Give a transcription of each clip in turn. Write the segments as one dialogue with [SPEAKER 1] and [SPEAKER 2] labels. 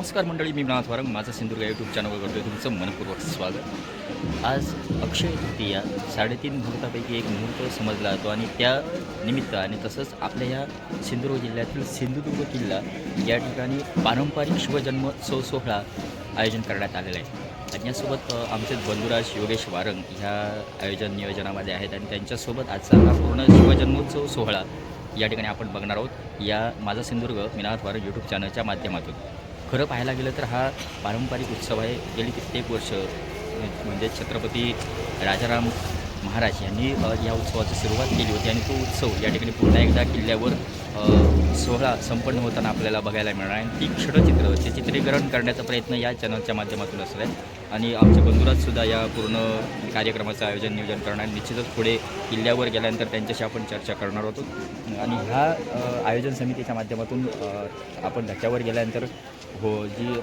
[SPEAKER 1] नमस्कार मंडळी, मी विनाथ वारंग माझा सिंधुदुर्ग यूट्यूब चॅनलवर करतोय तुमचं मनपूर्वक स्वागत। आज अक्षय तृतीया 3.5 मुहूर्तापैकी एक मुहूर्त समजला जातो आणि त्या निमित्त आणि तसंच आपल्या या सिंधुदुर्ग जिल्ह्यातील सिंधुदुर्ग किल्ला या ठिकाणी पारंपरिक शिवजन्मोत्सव सोहळा आयोजन करण्यात आलेला आहे। आणि यासोबत आमचे बंधुराज योगेश वारंग ह्या आयोजन नियोजनामध्ये आहेत आणि त्यांच्यासोबत आजचा हा पूर्ण शिवजन्मोत्सव सोहळा या ठिकाणी आपण बघणार आहोत या माझा सिंधुदुर्ग विनाथ वारंग यूट्यूब चॅनलच्या माध्यमातून। खरं पाहायला गेलं तर हा पारंपरिक उत्सव आहे। गेली कित्येक वर्ष म्हणजे छत्रपती राजाराम महाराज यांनी या उत्सवाची सुरुवात केली होती आणि तो उत्सव या ठिकाणी पुन्हा एकदा किल्ल्यावर सोहळा संपन्न होताना आपल्याला बघायला मिळणार आहे। ती क्षणचित्र ते चित्रीकरण करण्याचा प्रयत्न या चॅनलच्या माध्यमातून असला आहे आणि आमचे बंधुराजसुद्धा या पूर्ण कार्यक्रमाचं आयोजन नियोजन करणार। निश्चितच पुढे किल्ल्यावर गेल्यानंतर त्यांच्याशी आपण चर्चा करणार होतो आणि ह्या आयोजन समितीच्या माध्यमातून आपण धक्क्यावर गेल्यानंतर जी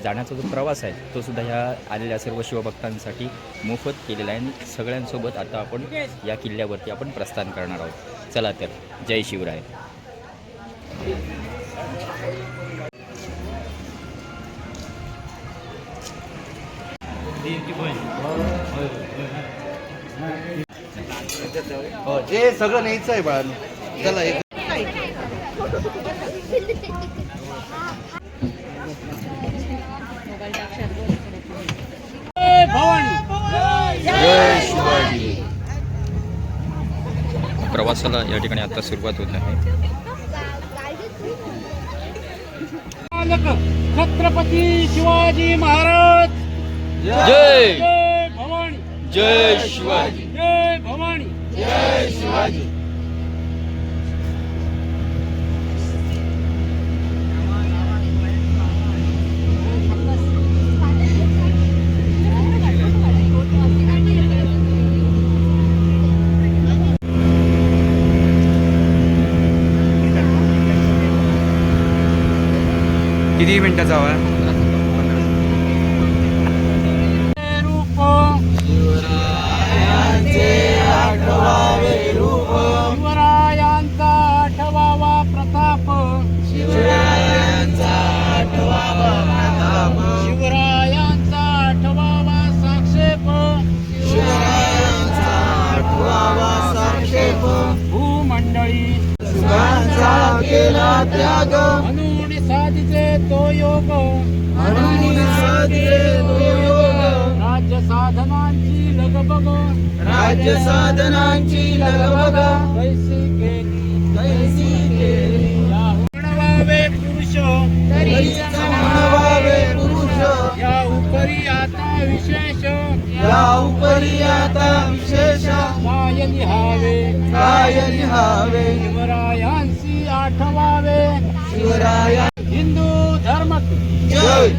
[SPEAKER 1] जाण्याचा जो प्रवास आहे तो सुद्धा ह्या आलेल्या सर्व शिवभक्तांसाठी मोफत केलेला आहे आणि सगळ्यांसोबत आता आपण या किल्ल्यावरती आपण प्रस्थान करणार आहोत। चला तर, जय शिवराय।
[SPEAKER 2] हे सगळं न्यायचं आहे बाळ, चला एक
[SPEAKER 1] जय शिवाजी। प्रवासाला या ठिकाणी आता सुरुवात होत आहे।
[SPEAKER 3] छत्रपती शिवाजी महाराज
[SPEAKER 1] जय
[SPEAKER 3] जय भवानी,
[SPEAKER 1] जय शिवाजी,
[SPEAKER 3] जय भवानी,
[SPEAKER 1] जय शिवाजी।
[SPEAKER 2] किती मिनिटाचा हवा
[SPEAKER 3] रूप शिवरायांचा आठवावा प्रताप, शिवरायांचा आठवावा साक्षेप, भूमंडळी
[SPEAKER 2] केला त्याग,
[SPEAKER 3] म्हणून साधिचे तो योग, राज्य साधनांची लगबग, कैसी केली म्हणवावे पुरुष, या उपरी आता विशेष, काय लिहावे शिवरायांशी आठवावे, हिंदू धर्म
[SPEAKER 2] जय।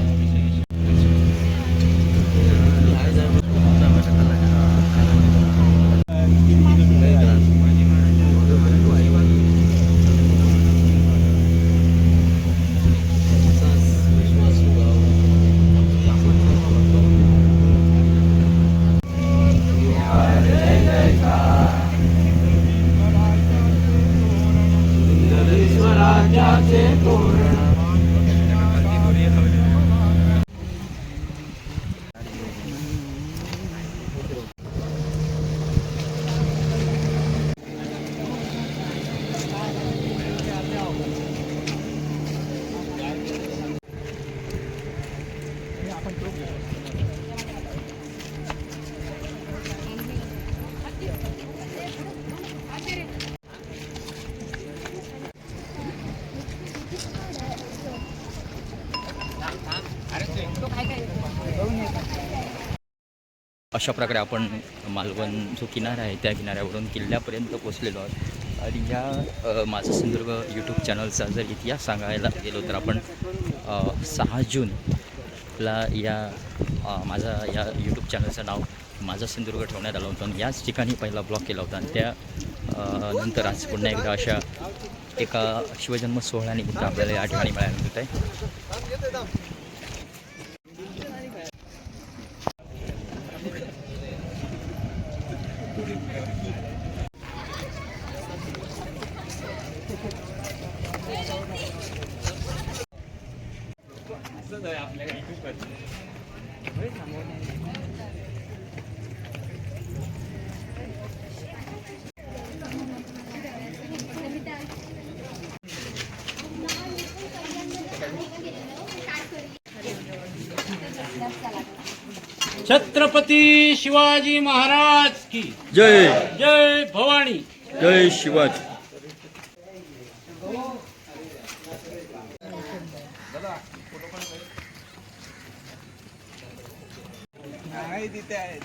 [SPEAKER 1] अशा प्रकारे आपण मालवण जो किनारा आहे त्या किनाऱ्यावरून किल्ल्यापर्यंत पोचलेलो आहोत आणि या माझा सिंधुदुर्ग यूट्यूब चॅनलचा जर इतिहास सांगायला गेलो तर आपण 6 जूनला माझा या यूट्यूब चॅनलचं नाव माझा सिंधुदुर्ग ठेवण्यात आलं होतं आणि याच ठिकाणी पहिला ब्लॉग केला होता आणि त्या नंतर आज पुन्हा एकदा अशा एका शिवजन्म सोहळ्यानिमित्त आपल्याला या ठिकाणी मिळायला मिळत आहे।
[SPEAKER 3] छत्रपती शिवाजी महाराज की
[SPEAKER 1] जय
[SPEAKER 3] जय भवानी.
[SPEAKER 1] जय शिवाजी.
[SPEAKER 2] नाही तिथे आहेत.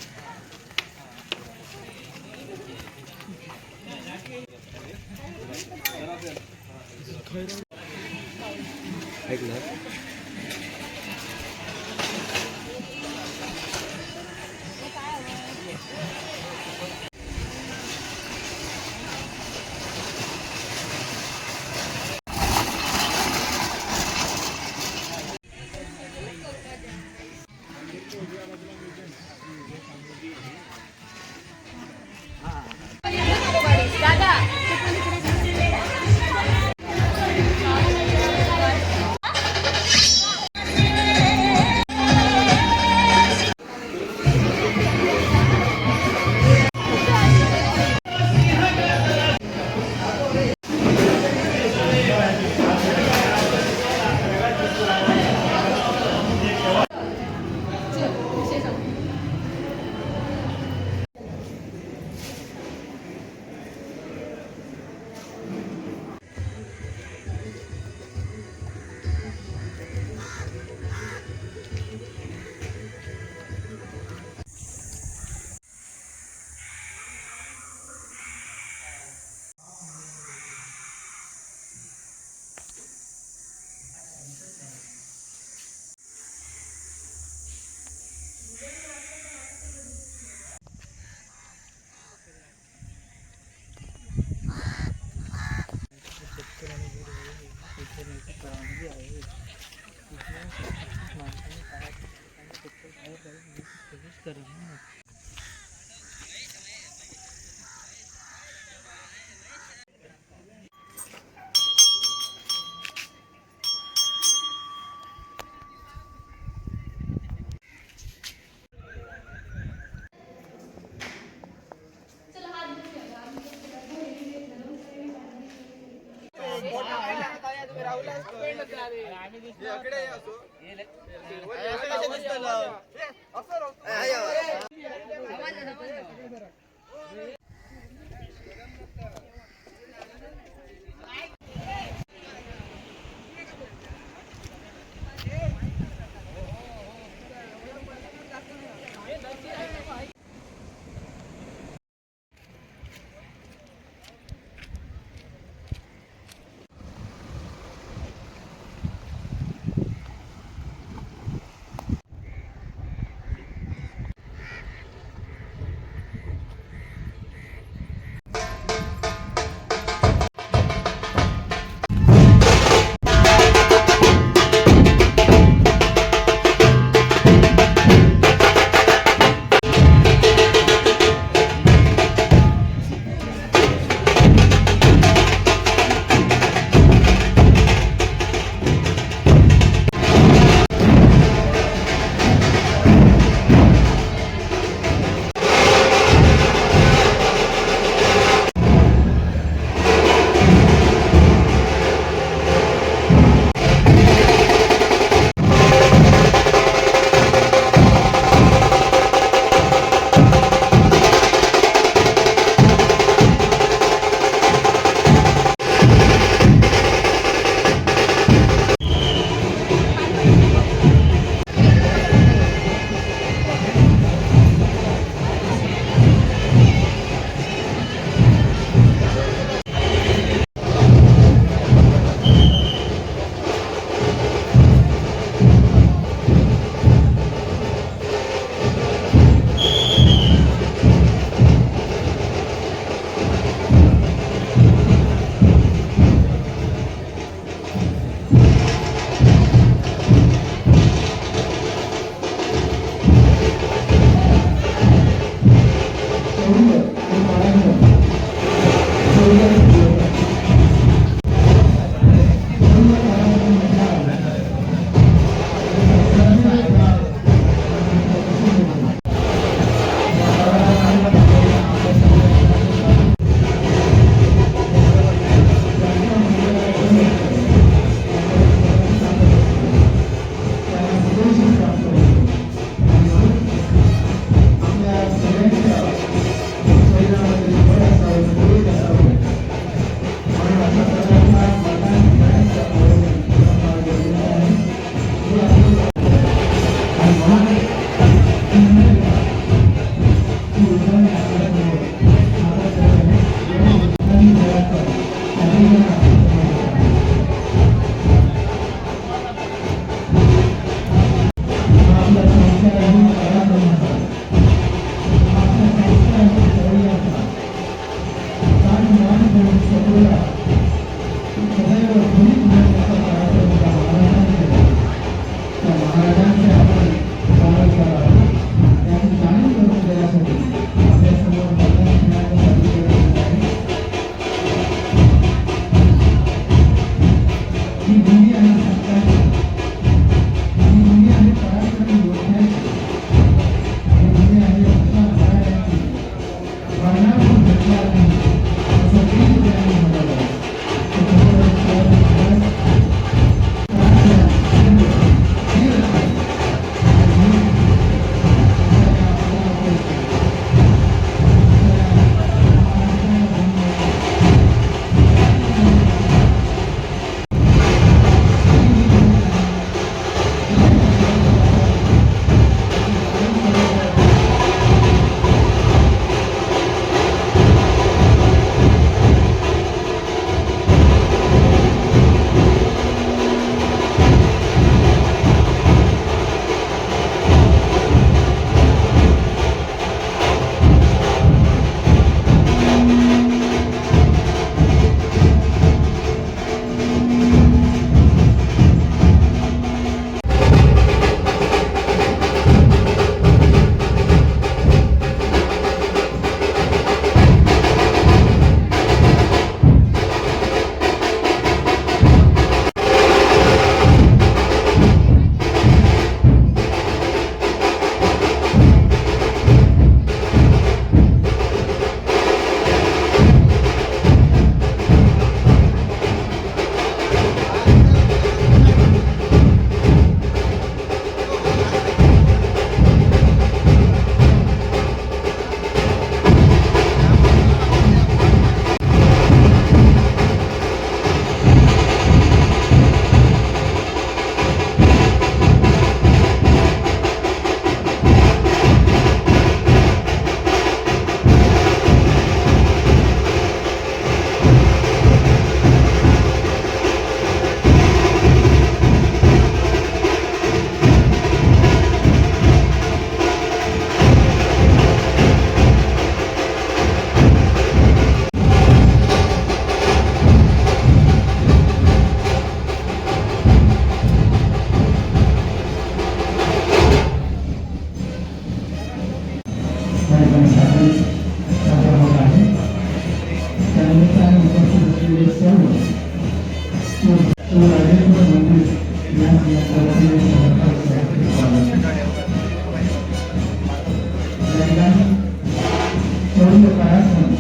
[SPEAKER 4] शौर्य पराक्रम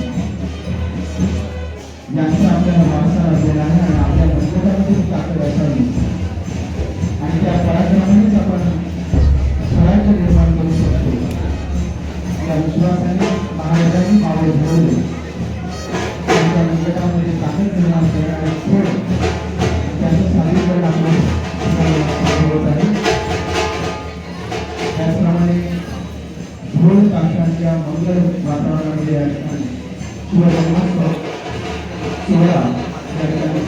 [SPEAKER 4] यांचा आपल्याला वारसा लाभलेला आहे आणि आपल्या मनुष्यामध्ये ताकद असावी आणि त्या पराक्रमानेच आपण स्वराज्य निर्माण करू शकतो या विश्वासाने महाराजांनी मावळ घडवले त्यांच्या मनुष्यामध्ये ताकद निर्माण करणारे खोड त्याचं सादरीकरण आपण होत आहे. त्याचप्रमाणे ढोल ताशांच्या मंगल वातावरणामध्ये या ठिकाणी शिवजन्मोत्सव सोहळा या ठिकाणी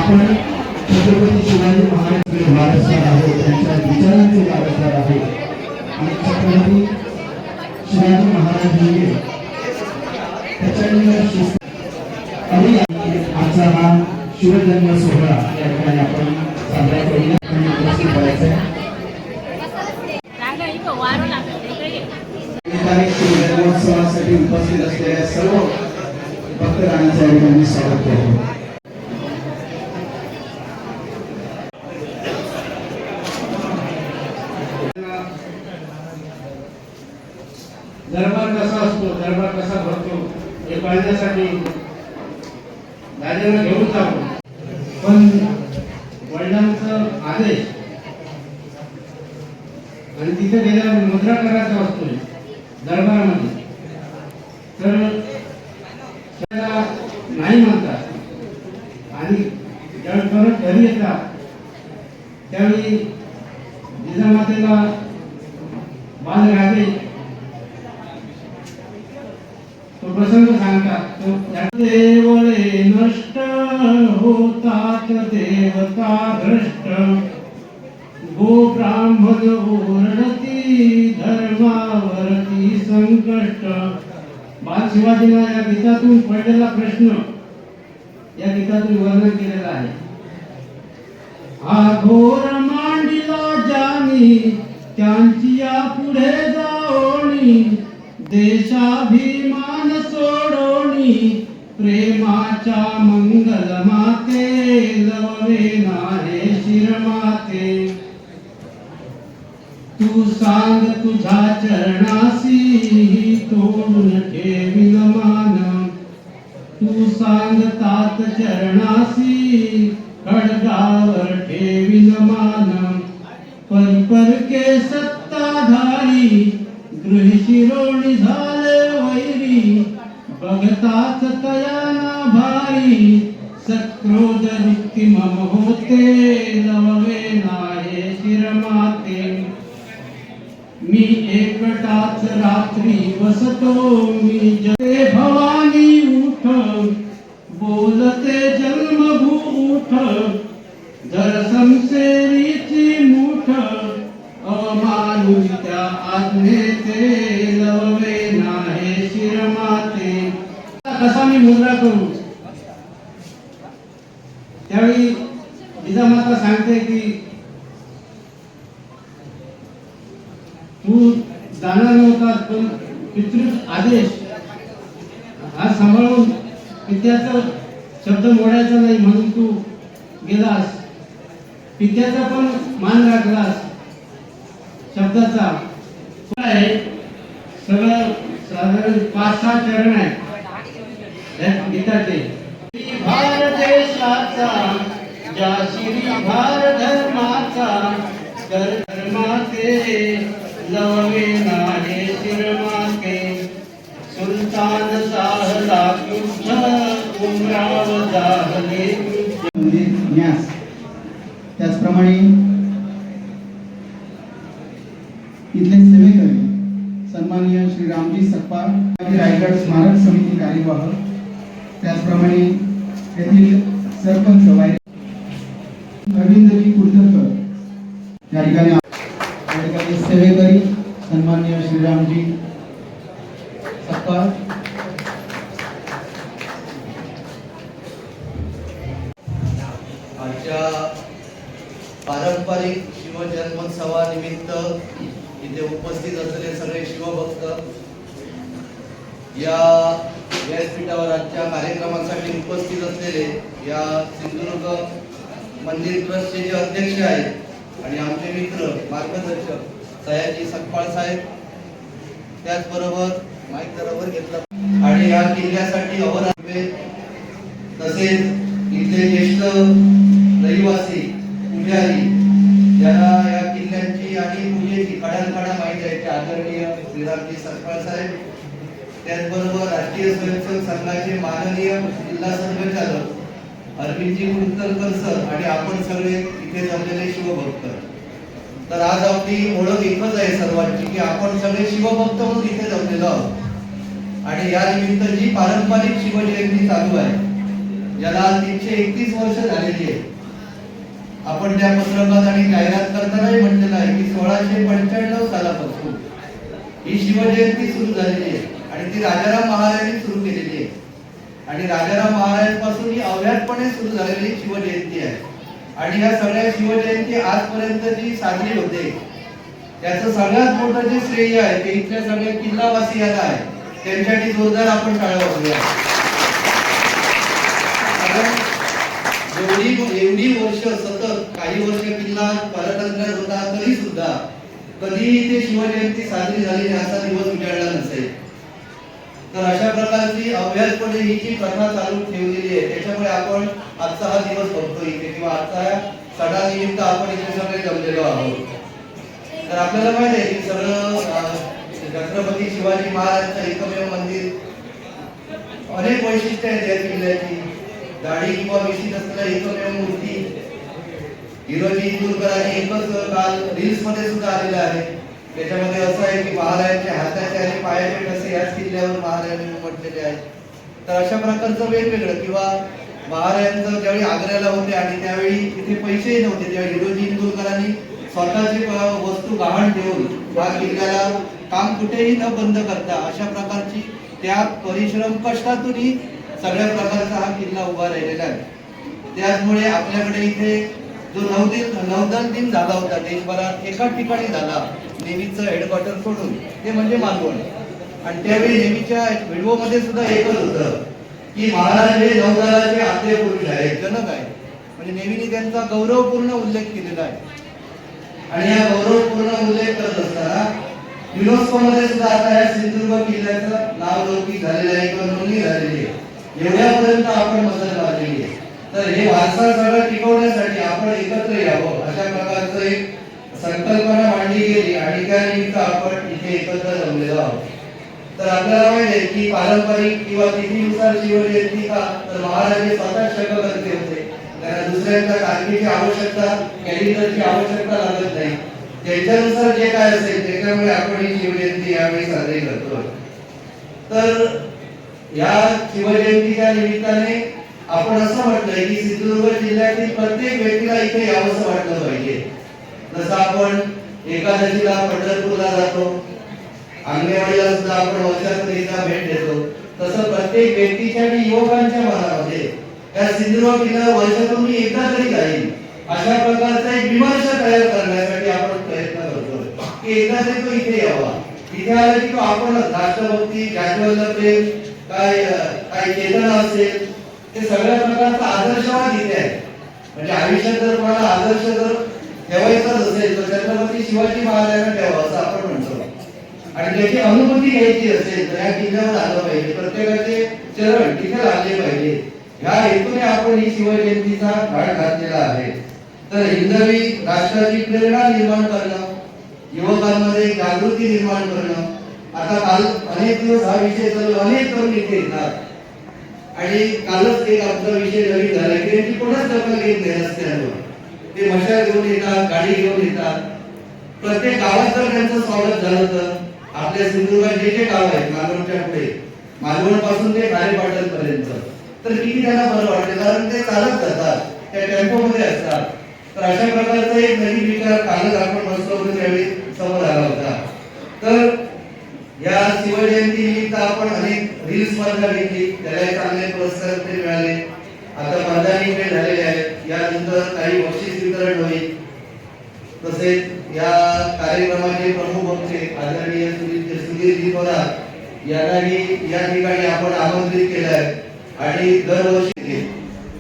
[SPEAKER 4] आपण छत्रपती शिवाजी महाराज वारसदार आहोत, त्यांच्या विचारांचे वारसदार आहोत आणि छत्रपती शिवाजी महाराज हे त्याच्यानंतर आजचा हा शिवजन्म सोहळा या ठिकाणी आपण साजरा करूया आणि उपस्थित करायचा आहे. शिवजन्मोत्सवासाठी उपस्थित असलेल्या सर्व भक्तगणांचे या ठिकाणी स्वागत करतो.
[SPEAKER 3] दरबार कसा असतो, दरबार कसा भरतो हे पाहण्यासाठी राजांना घेऊन जातो, पण वडिलांचा आदेश आणि तिथे गेल्यावर मुद्रा करायचा असतो दरबारामध्ये, तर त्याला नाही म्हणतात आणि ज्यावेळी परत घरी येतात त्यावेळी जिजामातेला बालराजे तो प्रसंग सांगतात. देवळे नष्ट होतात देवता भ्रष्ट, गो ब्राह्मण ओरडती धर्मावरती संकट. बाल शिवाजीला या गीतातून पडलेला प्रश्न या गीतातून वर्णन केलेलं आहे. आघोर मांडिला जानी त्यांची या पुढे जाओनी, देशाभिमान सोडोनी, प्रेमाच्या मंगल माते लववे नाहे शिरमाते. तू सांग तुझ्या चरणासी तोडून ठेवील मान, तू सांग तात चरणासी खडगावर ठेवील मान. परके सत्ताधारी गृहशिरोणी झाले वैरी, बघताच तयाना भारी सक्रोध वृत्ती मम होते लववे नाहे शिरमाते. मी एकटाच रात्री बसतो मी जते भवानी उठ, बोलते जन्मभू उठ, जर संसेरीची मूठ, अवमानू त्या आज्ञेचे लववे नाहे शिरमाते. कसा मी मुद्रा करू? त्यावेळी जिजामाता सांगते की तू जाणार नव्हता, पण पितृ आदेश हा सांभाळून पित्याचा शब्द मोडायचा नाही म्हणून तू गेलास, पित्याचा पण मान राखलास शब्दाचा. आहे सगळं साधारण 5-6 चरण आहे गीताचे. भारत देशाचा ज्या श्री भार धर्माचा, धर्माचे लववे नाहे शिरमाते. सुलतान साहला युद्ध उमराव जाहले
[SPEAKER 4] न्यास. त्याचप्रमाणे इथले सेवेकरी सन्माननीय श्री रामजी सकपाळ रायगड स्मारक समिती कार्यवाह, त्याचप्रमाणे येथील सरपंच अरविंदजी कुलकर्णी या ठिकाणी सेवेकरी सन्माननीय श्री रामजी सकपाळ.
[SPEAKER 5] आजच्या पारंपरिक शिवजन्मोत्सवानिमित्त इथे उपस्थित असलेले सगळे शिवभक्त, या व्यासपीठावर आजच्या कार्यक्रमासाठी उपस्थित असलेले या सिंधुदुर्ग मंदिर ट्रस्टचे जे अध्यक्ष आहेत आणि आमचे मित्र मार्गदर्शक सयाजी सकपाळ साहेब, त्याचबरोबर माईक जरावर घेतला आणि या किल्ल्यासाठी अहोरात्र, तसेच इथले ज्येष्ठ रहिवासी पुजारी ज्यांना या किल्ल्यांची आणि पूजेची खडानखडा माहिती आहे, आदरणीय श्रीरामजी सकपाळ साहेब, त्याचबरोबर राष्ट्रीय स्वयंसेवक संघाचे माननीय जिल्हा संघचालक अरविंदजी कुलकर्णी सर आणि आपण सगळे इथे जमलेले शिवभक्त. तर आज आपली ओळख एकच आहे सर्वांची की आपण सगळे शिवभक्त म्हणून इथे जमलेलो आहोत. आणि या निमित्त जी पारंपरिक शिवजयंती चालू आहे, ज्याला 331 वर्ष झालेली आहे. आपण त्या पत्रकात आणि जाहिरात करतानाही म्हटलेलं आहे की 1695 सालापासून ही शिवजयंती सुरू झालेली आहे आणि ती राजाराम महाराजांनी सुरू केलेली आहे. आणि राजाराम महाराजांपासून ही अव्याहतपणे सुरू झालेली शिवजयंती आहे. आणि या सगळ्या शिवजयंती आजपर्यंत जी साजरी होते त्याचं सगळ्यात मोठं जे श्रेय आहे ते इथल्या सगळ्या किल्लावासियांना आहे. त्यांच्यासाठी जोरदार आपण टाळ्या वाजवूया. एवढी वर्ष सतत काही वर्ष किल्ला पारतंत्र्यात होता तरी सुद्धा कधीही इथे शिवजयंती साजरी झाली नाही असा दिवस उजाडला नसेल. तर अशा प्रकारची अव्याहतपणे ही जी प्रथा चालू ठेवलेली आहे त्याच्यामुळे आपण आजचा हा दिवस बघतो इथे किंवा आजचा सणानिमित्त आपण इथे सगळे जमलेलो आहोत. तर आपल्याला माहिती आहे की सगळं छत्रपती शिवाजी महाराजांचं एकमेव मंदिर, अनेक वैशिष्ट्य आहेत या किल्ल्याची. दाढी किंवा मिशी नसलेला एकमेव मूर्ती, हिरोजी इंदुरकरांनी एकच काल रील्स मध्ये सुद्धा आलेला आहे. त्याच्यामध्ये असं आहे की महाराजांच्या हाताचे आणि पायाचे ठसे याच किल्ल्यावर महाराजांनी उमटलेले आहेत. तर अशा प्रकारचं वेगवेगळं किंवा महाराजांचं ज्यावेळी आग्र्याला होते आणि त्यावेळी इथे पैसेही नव्हते, त्यावेळी हिरोजी इंदुरकरांनी स्वतःची वस्तू गहाण ठेवून या किल्ल्याला काम कुठेही न बंद करता अशा प्रकारची त्या परिश्रम कष्टातूनही सगळ्या प्रकारचा हा किल्ला उभा राहिलेला आहे. त्याचमुळे आपल्याकडे इथे जो नौदल दिन झाला होता देशभरात एका ठिकाणी झाला, नेव्हीचं हेडक्वार्टर सोडून, ते म्हणजे मालवण. आणि त्यावेळी नेव्हीच्या व्हिडिओमध्ये सुद्धा एकच होतं की महाराज हे नौदलाचे आद्य पुरुष आहेत, जनक आहेत. म्हणजे नेव्हीने त्यांचा गौरवपूर्ण उल्लेख केलेला आहे. आणि या गौरवपूर्ण उल्लेख करत असताना युनेस्को मध्ये सुद्धा आता या सिंधुदुर्ग किल्ल्याचं नाव लौकिक झालेलं आहे किंवा नोंदणी झालेली आहे. एवढ्यापर्यंत आपण मदत लावलेली आहे. तर हे वारसा सगळं टिकवण्यासाठी आपण एकत्र यावं अशा प्रकारचं एक संकल्पना मांडली गेली आणि त्यानिमित्त आपण इथे एकत्र जमलेलो आहोत. तर आपल्याला माहिती आहे की पारंपरिक किंवा तिथीनुसार शिवजयंती का तर महाराज हे स्वतः शक करते होते. त्यांना दुसऱ्यांच्या तारखेची आवश्यकता, कॅलेंडरची आवश्यकता लागत नाही. त्याच्यानुसार जे काय असेल त्याच्यामुळे आपण ही शिवजयंती यावेळी साजरी करतो. तर या शिवजयंतीच्या निमित्ताने आपण असं म्हटलंय की सिंधुदुर्ग जिल्ह्यातील प्रत्येक व्यक्तीला इथे यावंसं वाटलं पाहिजे. जसं आपण एकादशीला पंढरपूरला जातो, आंगणेवाडीला सुद्धा आपण वर्षातून एकदा भेट देतो, तसं प्रत्येक व्यक्तीच्या आणि युवकांच्या मनामध्ये या सिंधुदुर्ग किल्ल्यावर वर्षातून मी एकदा तरी जाईल अशा प्रकारचा एक विमर्श तयार करण्यासाठी आपण प्रयत्न करतो की एकदा तरी तो इथे यावा. इथे आला की तो आपण राष्ट्रभक्ती, जाज्वल्य प्रेम, काय चेतना असेल ते सगळ्या प्रकारचा आदर्शवाद इथे आहे. म्हणजे आयुष्यात जर कोणाला आदर्श जर ठेवायचाच असेल तर छत्रपती शिवाजी महाराजांना ठेवा असं आपण म्हणतो. आणि त्याची अनुभूती घ्यायची असेल तर या किल्ल्यावर आलं पाहिजे, प्रत्येकाचे चरण तिथे लागले पाहिजे. ह्या हेतूने आपण ही शिवजयंतीचा घाट घातलेला आहे. तर हिंदवी राष्ट्राची प्रेरणा निर्माण करणं, युवकांमध्ये जागृती निर्माण करणं. आता काल अनेक दिवस हा विषय चालू, अनेक तरुण इथे येतात आणि कालच एक आमचा विषय नवीन झाला की त्यांची कोणाच दखल घेत नाही रस्त्यावर. ते मशाल घेऊन येतात, गाडी घेऊन येतात. प्रत्येक गावात जर त्यांचं स्वागत झालं तर आपल्या सिंधुदुर्गात जे जे गाव आहेत मालवणच्या पुढे, मालवण पासून ते खारेपाटण पर्यंत, तर किती त्यांना बरं वाटतं, कारण ते चालत जातात, त्या टेम्पो मध्ये असतात. तर अशा प्रकारचा एक नवीन विचार कालच आपण बसलो त्यावेळी समोर आला होता. तर या शिवजयंती निमित्त आपण अनेक रील स्पर्धा घेतली, त्याला चांगले पुरस्कार मिळाले. आता मैदानी खेळ झालेले आहेत, यानंतर काही बक्षीस वितरण होईल. तसेच या कार्यक्रमाचे प्रमुख वक्ते आदरणीय सुधीरजी पवार यांनाही या ठिकाणी आपण आमंत्रित केलं आहे. आणि दरवर्षी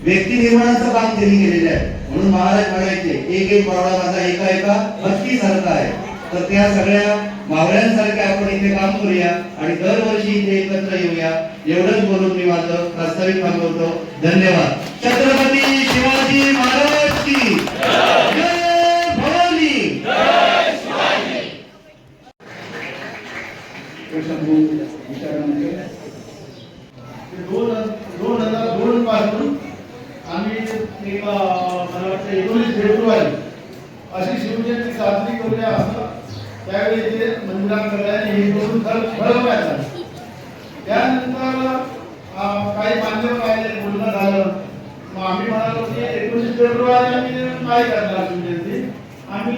[SPEAKER 5] व्यक्ती निर्माणाचं काम त्यांनी केलेलं आहे. म्हणून महाराज म्हणायचे एक एक पावडा माझा एका एका हत्ती सारखा आहे. तर त्या सगळ्या मावळ्यांसारखे आपण इथे काम करूया आणि दरवर्षी इथे एकत्र येऊया. एवढंच बोलून मी माझं प्रास्ताविक थांबवतो. धन्यवाद. छत्रपती शिवाजी महाराज की जय भवानी.
[SPEAKER 3] दोन 2002 पासून आम्ही एक मला वाटतं 19 फेब्रुवारी अशी शिवजयंती साजरी करूया असं त्यावेळी ते मंदिरात सगळ्यांनी हे करून ठरवण्यात आलं. त्यानंतर काही मान्यवर आले, बोलणं झालं. मग आम्ही म्हणालो की 19 फेब्रुवारी आम्ही नाही करणार शिवजयंती, आम्ही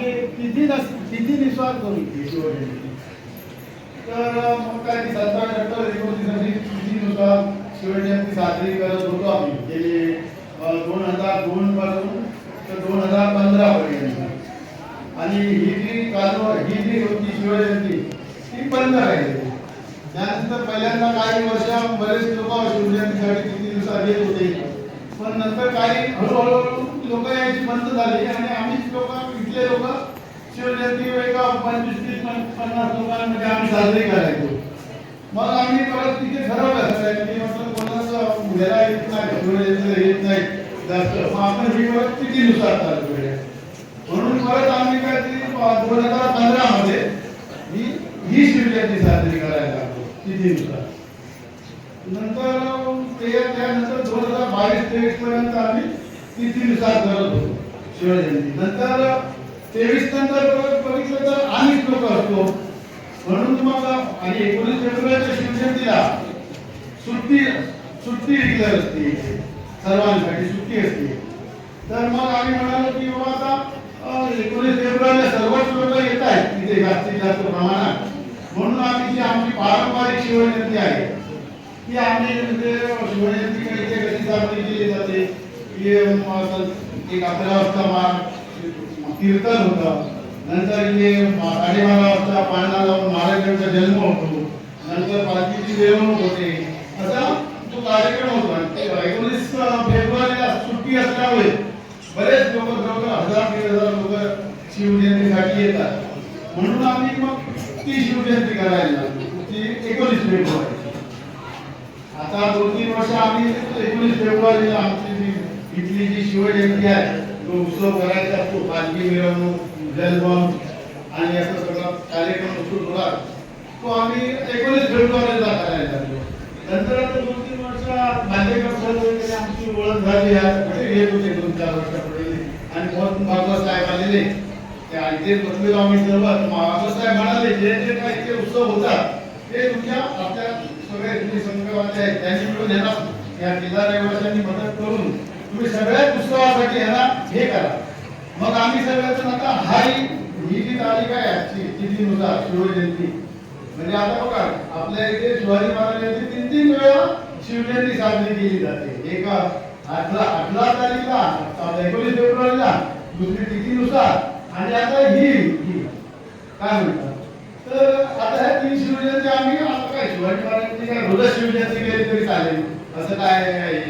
[SPEAKER 3] तिथीनुसार करू शिवजयंती. तर मग काय 17-18-19 तिथीनुसार शिवजयंती साजरी करत होतो आम्ही. गेले 2002 पासून तर 2015 पर्यंत. आणि ही जी होती शिवजयंती ती बंद राहिली. त्यानंतर पहिल्यांदा काही वर्ष बरेच लोक शिवजयंतीसाठी तिथीनुसार येत होते, पण नंतर काही हळूहळू लोक यायची बंद झाली आणि आम्हीच लोक, इथले लोक शिवजयंती एका 25-30-50 लोकांमध्ये आम्ही साजरी करायचो. मग आम्ही परत तिथे ठरवलं की म्हटलं कोणाचं घ्यायला येत नाही, शिवजयंतीला येत नाही जास्त, मग आपण ही परत तिथीनुसार साजरी करूया. म्हणून परत आम्ही काय 2015 मध्ये ही शिवजयंती साजरी करायला लागलो तिथीनुसार. नंतर त्यानंतर 2022-23 पर्यंत आम्ही तिथीनुसार करत होतो शिवजयंती. नंतर 23 नंतर बघितलं तर आम्हीच लोक असतो म्हणून मग आणि 19 फेब्रुवारीच्या शिवजयंतीला सुट्टी डिक्लेअर असते, सर्वांसाठी सुट्टी असते. तर मग आम्ही म्हणालो की बाबा आता 19 फेब्रुवारीला सर्वच लोक येत आहेत तिथे जास्तीत जास्त प्रमाणात, म्हणून आम्ही जी आमची पारंपरिक शिवजयंती आहे की आम्ही म्हणजे शिवजयंती इथे कशी साजरी केली जाते की एक 11 वाजता कीर्तन होतं, नंतर इथे 12:30 वाजता पाळणा लावून महाराजांचा जन्म होतो, नंतर पालखीची मिरवणूक होते, असा तो कार्यक्रम होतो. 19 फेब्रुवारीला सुट्टी असल्यामुळे बरेच लोक जवळ 1000-1500 लोक शिवजयंतीसाठी येतात. म्हणून आम्ही मग ती शिवजयंती करायला ती 19 फेब्रुवारी. आता 2-3 वर्ष आम्ही 19 फेब्रुवारीला आमची जी इथली जी शिवजयंती आहे तो उत्सव करायचा असतो, पालखी मिरवणूक, जन्म आणि असं सगळं कार्यक्रम सुरू होतात, तो आम्ही 19 फेब्रुवारीला करायला लागलो. नंतर आता 2-3 वर्ष बांदेकर सर वगैरे आमची ओळख झाली आहे, येत होते 2-4 वर्षापूर्वी आणि भागवत साहेब आलेले त्या इथे बसलेलो आम्ही सर्व. भागवत साहेब म्हणाले जे जे काही इथे उत्सव होतात ते तुमच्या आपल्या सगळे तुम्ही संघवाले आहेत त्यांनी मिळून येणार या जिल्हा रहिवाशांनी मदत करून तुम्ही सगळ्याच उत्सवासाठी यांना हे करा. मग आम्ही सगळ्याचं आता ही जी तारीख आहे आजची तिथीनुसार शिवजयंती म्हणजे आता बघा आपल्या इथे शिवाजी महाराजांची 3-3 वेळा शिवजयंती साजरी केली जाते. एक 18 तारीखला 19 फेब्रुवारीला, दुसरी तिथीनुसार आणि आता ही काय म्हणतात. तर आता ह्या 3 शिवजयंती आम्ही आता काय शिवाजी महाराजांची काय रोज शिवजयंती केली तरी चालेल असं काय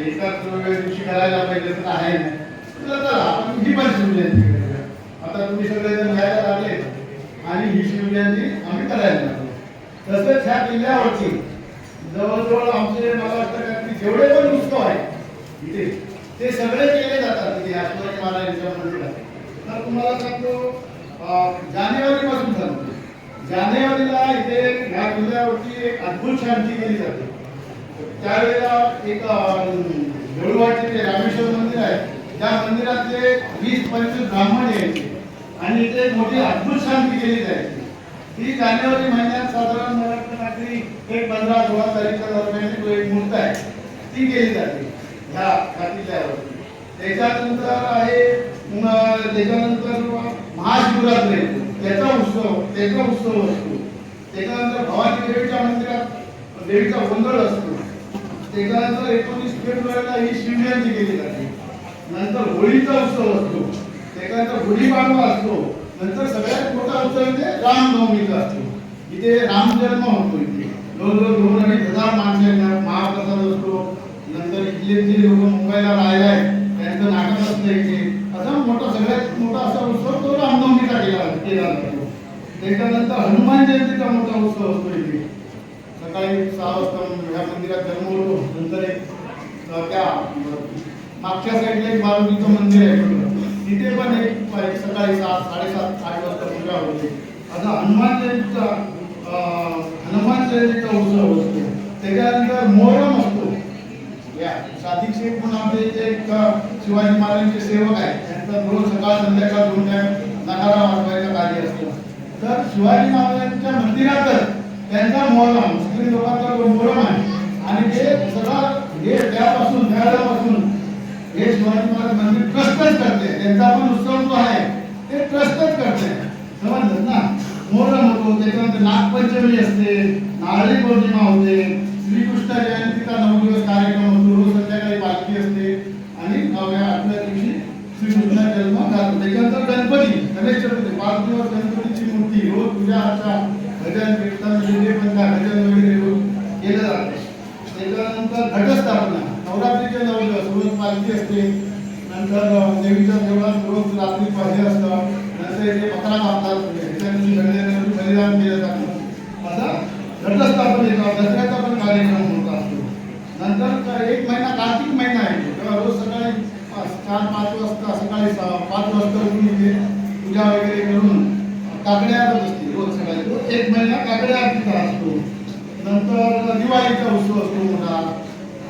[SPEAKER 3] एकाच दिवशी करायला पाहिजे असं काय आहे नाही. चला आपण ही पण शिवजयंती करूया. आता तुम्ही सगळेजण घ्यायला लागले आणि ही शिवजयंती आम्ही करायला लागलो. तसंच ह्या किल्ल्यावरती जवळजवळ आमचे मला वाटतं की जेवढे पण उत्सव आहेत इथे ते सगळे केले जातात तिथे शिवाजी महाराजांच्या मंदिरात. तर तुम्हाला सांगतो जानेवारीपासून सांगतो, जानेवारीला इथे ह्या किल्ल्यावरती एक अद्भुत शांती केली जाते. त्यावेळेला एक देऊळवाडचे जे रामेश्वर मंदिर आहे त्या मंदिरातले 20-25 ब्राह्मण यायचे आणि इथे एक मोठी अद्भुत शांती केली जायची. ही जानेवारी महिन्यात साधारण मला वाटतं काहीतरी 15-16 तारखेच्या दरम्यान एक मूर्त आहे ती केली जाते ह्या किल्ल्यावरती. त्याच्यानंतर आहे त्याच्यानंतर महाशिवरात्री त्याचा उत्सव असतो. त्याच्यानंतर भवानी देवीच्या मंदिरात देवीचा गोंधळ असतो. त्याच्यानंतर 19 फेब्रुवारीला ही शिवजयंती केली जाते. नंतर होळीचा उत्सव असतो. त्याच्यानंतर गुढीपाडवा असतो. नंतर सगळ्यात मोठा उत्सव इथे रामनवमीचा असतो. इथे रामजन्म होतो. इथे जवळजवळ 2,000-2,500 माणसं महाप्रसाद असतो. नंतर इथले जे लोक मुंबईला राहिले आहेत त्यांचं नाटक असतं इथे. असा मोठा सगळ्यात मोठा असा उत्सव तो रामनवमीचा केला जातो. त्याच्यानंतर हनुमान जयंतीचा मोठा उत्सव असतो. इथे सकाळी 6 वाजता ह्या मंदिरात जन्म होतो. नंतर एक त्या मागच्या साईडला एक मारुतीचं मंदिर आहे तिथे पण एक सकाळी 7-7:30-8 वाजता पूजा होते. असा हनुमान जयंतीचा उत्सव असतो. त्याच्यानंतर मोहरम असतो. या सादिक शेख म्हणून आपले इथे एक शिवाजी महाराजांचे सेवक आहेत त्यांचा रोज सकाळ संध्याकाळ 2 टाइम नगारा वाजवायचं कार्य असतं. तर शिवाजी महाराजांच्या मंदिरातच त्यांचा मोहरम मुस्लिम लोकांचा जो मोहरम आहे आणि ते सगळं हे त्यापासून हे शिवाजी महाराज मंदिर ट्रस्टच करते. त्यांचा पण उत्सव जो आहे ते ट्रस्टच करते. समजलं ना. मोहरम होतो. त्याच्यानंतर नागपंचमी असते, नारळी पौर्णिमा होते, श्रीकृष्ण जयंतीचा 9 दिवस कार्यक्रम होतो. रोज संध्याकाळी पालखी असते आणि 9व्या-8व्या दिवशी श्रीकृष्णाचा जन्म झाला. त्याच्यानंतर गणेश चतुर्थी 5 दिवस गणपतीची मूर्ती रोज पूजा अर्चा भजन कीर्तन भजन वगैरे रोज केलं जातं. त्याच्यानंतर घटस्थापना नवरात्रीचे 9 दिवस रोज पालखी असते. नंतर देवीच्या देवळात रोज रात्री पाहिजे असतं. नंतर इथे बकरा कापतात. बलिदान केलं जातं. असा घटस्थापनेचा दसऱ्याचा पण कार्यक्रम होत असतो. नंतर 1 महिना कार्तिक महिना आहे तेव्हा रोज सकाळी 4-5 वाजता सकाळी 5 वाजता उठून इथे पूजा वगैरे करून काकड्या आरती असते रोज सकाळी. 1 महिना काकड्या आरतीचा असतो. नंतर दिवाळीचा उत्सव असतो मोठा.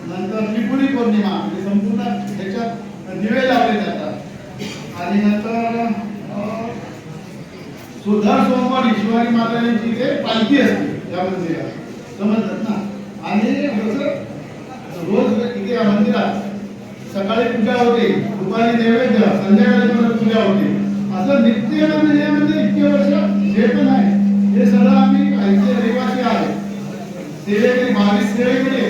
[SPEAKER 3] नंतर त्रिपुरी पौर्णिमा म्हणजे संपूर्ण ह्याच्यात दिवे लावले जातात. आणि नंतर दर सोमवारी शिवाजी महाराजांची इथे पालखी असते या मंदिरात. समजतात ना. आणि रोज इथे या मंदिरात सकाळी पूजा होते, दुपारी नैवेद्य, संध्याकाळी परत पूजा होते. असं नित्य म्हणजे इतके वर्ष जे पण आहे हे सगळं आम्ही इथे रहिवासी आहे. सेवेकरी 22 सेवेकरी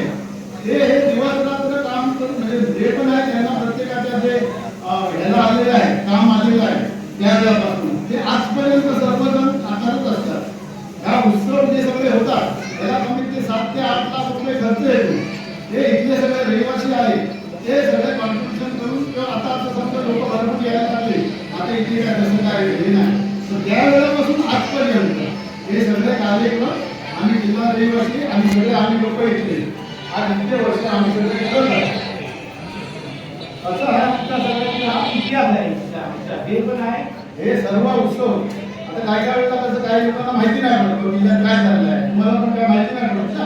[SPEAKER 3] हे दिवस रात्र काम करून म्हणजे जे पण आहे त्यांना प्रत्येकाच्या जे ह्याला आलेलं आहे काम आलेलं आहे त्या वेळापासून ते आजपर्यंत सर्वजण आकारत असतात. ह्या उत्सव जे सगळे होतात त्याला कमीत ते 7 ते 8 लाख रुपये खर्च येतो. हे इथले सगळे रहिवासी आहेत ते सगळे कॉन्ट्रिब्युशन करून किंवा आता समजा लोक भरपूर यायला लागले आता इथे काय तसं काय हे नाही तर त्या वेळेपासून आजपर्यंत हे सगळे कार्यक्रम आम्ही जिल्हा रहिवासी आणि सगळे आम्ही लोक इथले आज इतके वर्ष आम्ही सगळे करत आहे. असं हा आमच्या सगळ्यांचा हा इतिहास आहे. हे पण आहे हे सर्व उत्सव. आता काय काय वेळेला कसं काही लोकांना माहिती नाही पडत जिल्ह्यात काय झालेलं आहे तुम्हाला पण काय माहिती नाही पडत ना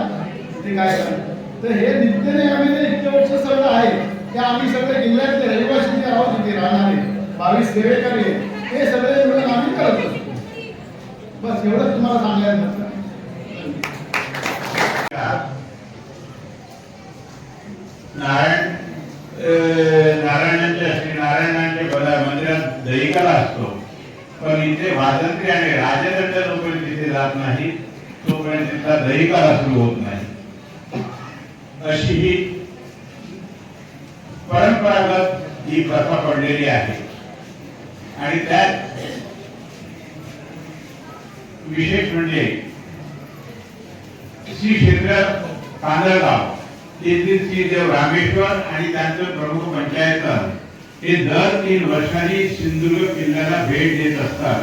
[SPEAKER 3] ते काय झालं. तर हे नित्यनेमाने इतके वर्ष सगळं आहे ते आम्ही सगळे जिल्ह्यातले रहिवासी जे आहोत तिथे राहणारे 22 सेवेकरी हे सगळे मिळून आम्ही करत असतो. बस एवढंच तुम्हाला सांगायचं होतं.
[SPEAKER 6] नारायणांच्या श्री नारायणांच्या मंदिरात दहीकाला असतो पण इथे वाजंत्री आणि राजदंड जोपर्यंत तिथे जात नाही तोपर्यंत तिथला दहीकाला सुरू होत नाही. अशी ही परंपरागत ही प्रथा पडलेली आहे. आणि त्यात विशेष म्हणजे श्री क्षेत्र कांदळगाव येथील श्री देव रामेश्वर आणि त्यांचं प्रमुख पंचायत हे दर 3 वर्षांनी सिंधुदुर्ग किल्ल्याला भेट देत असतात.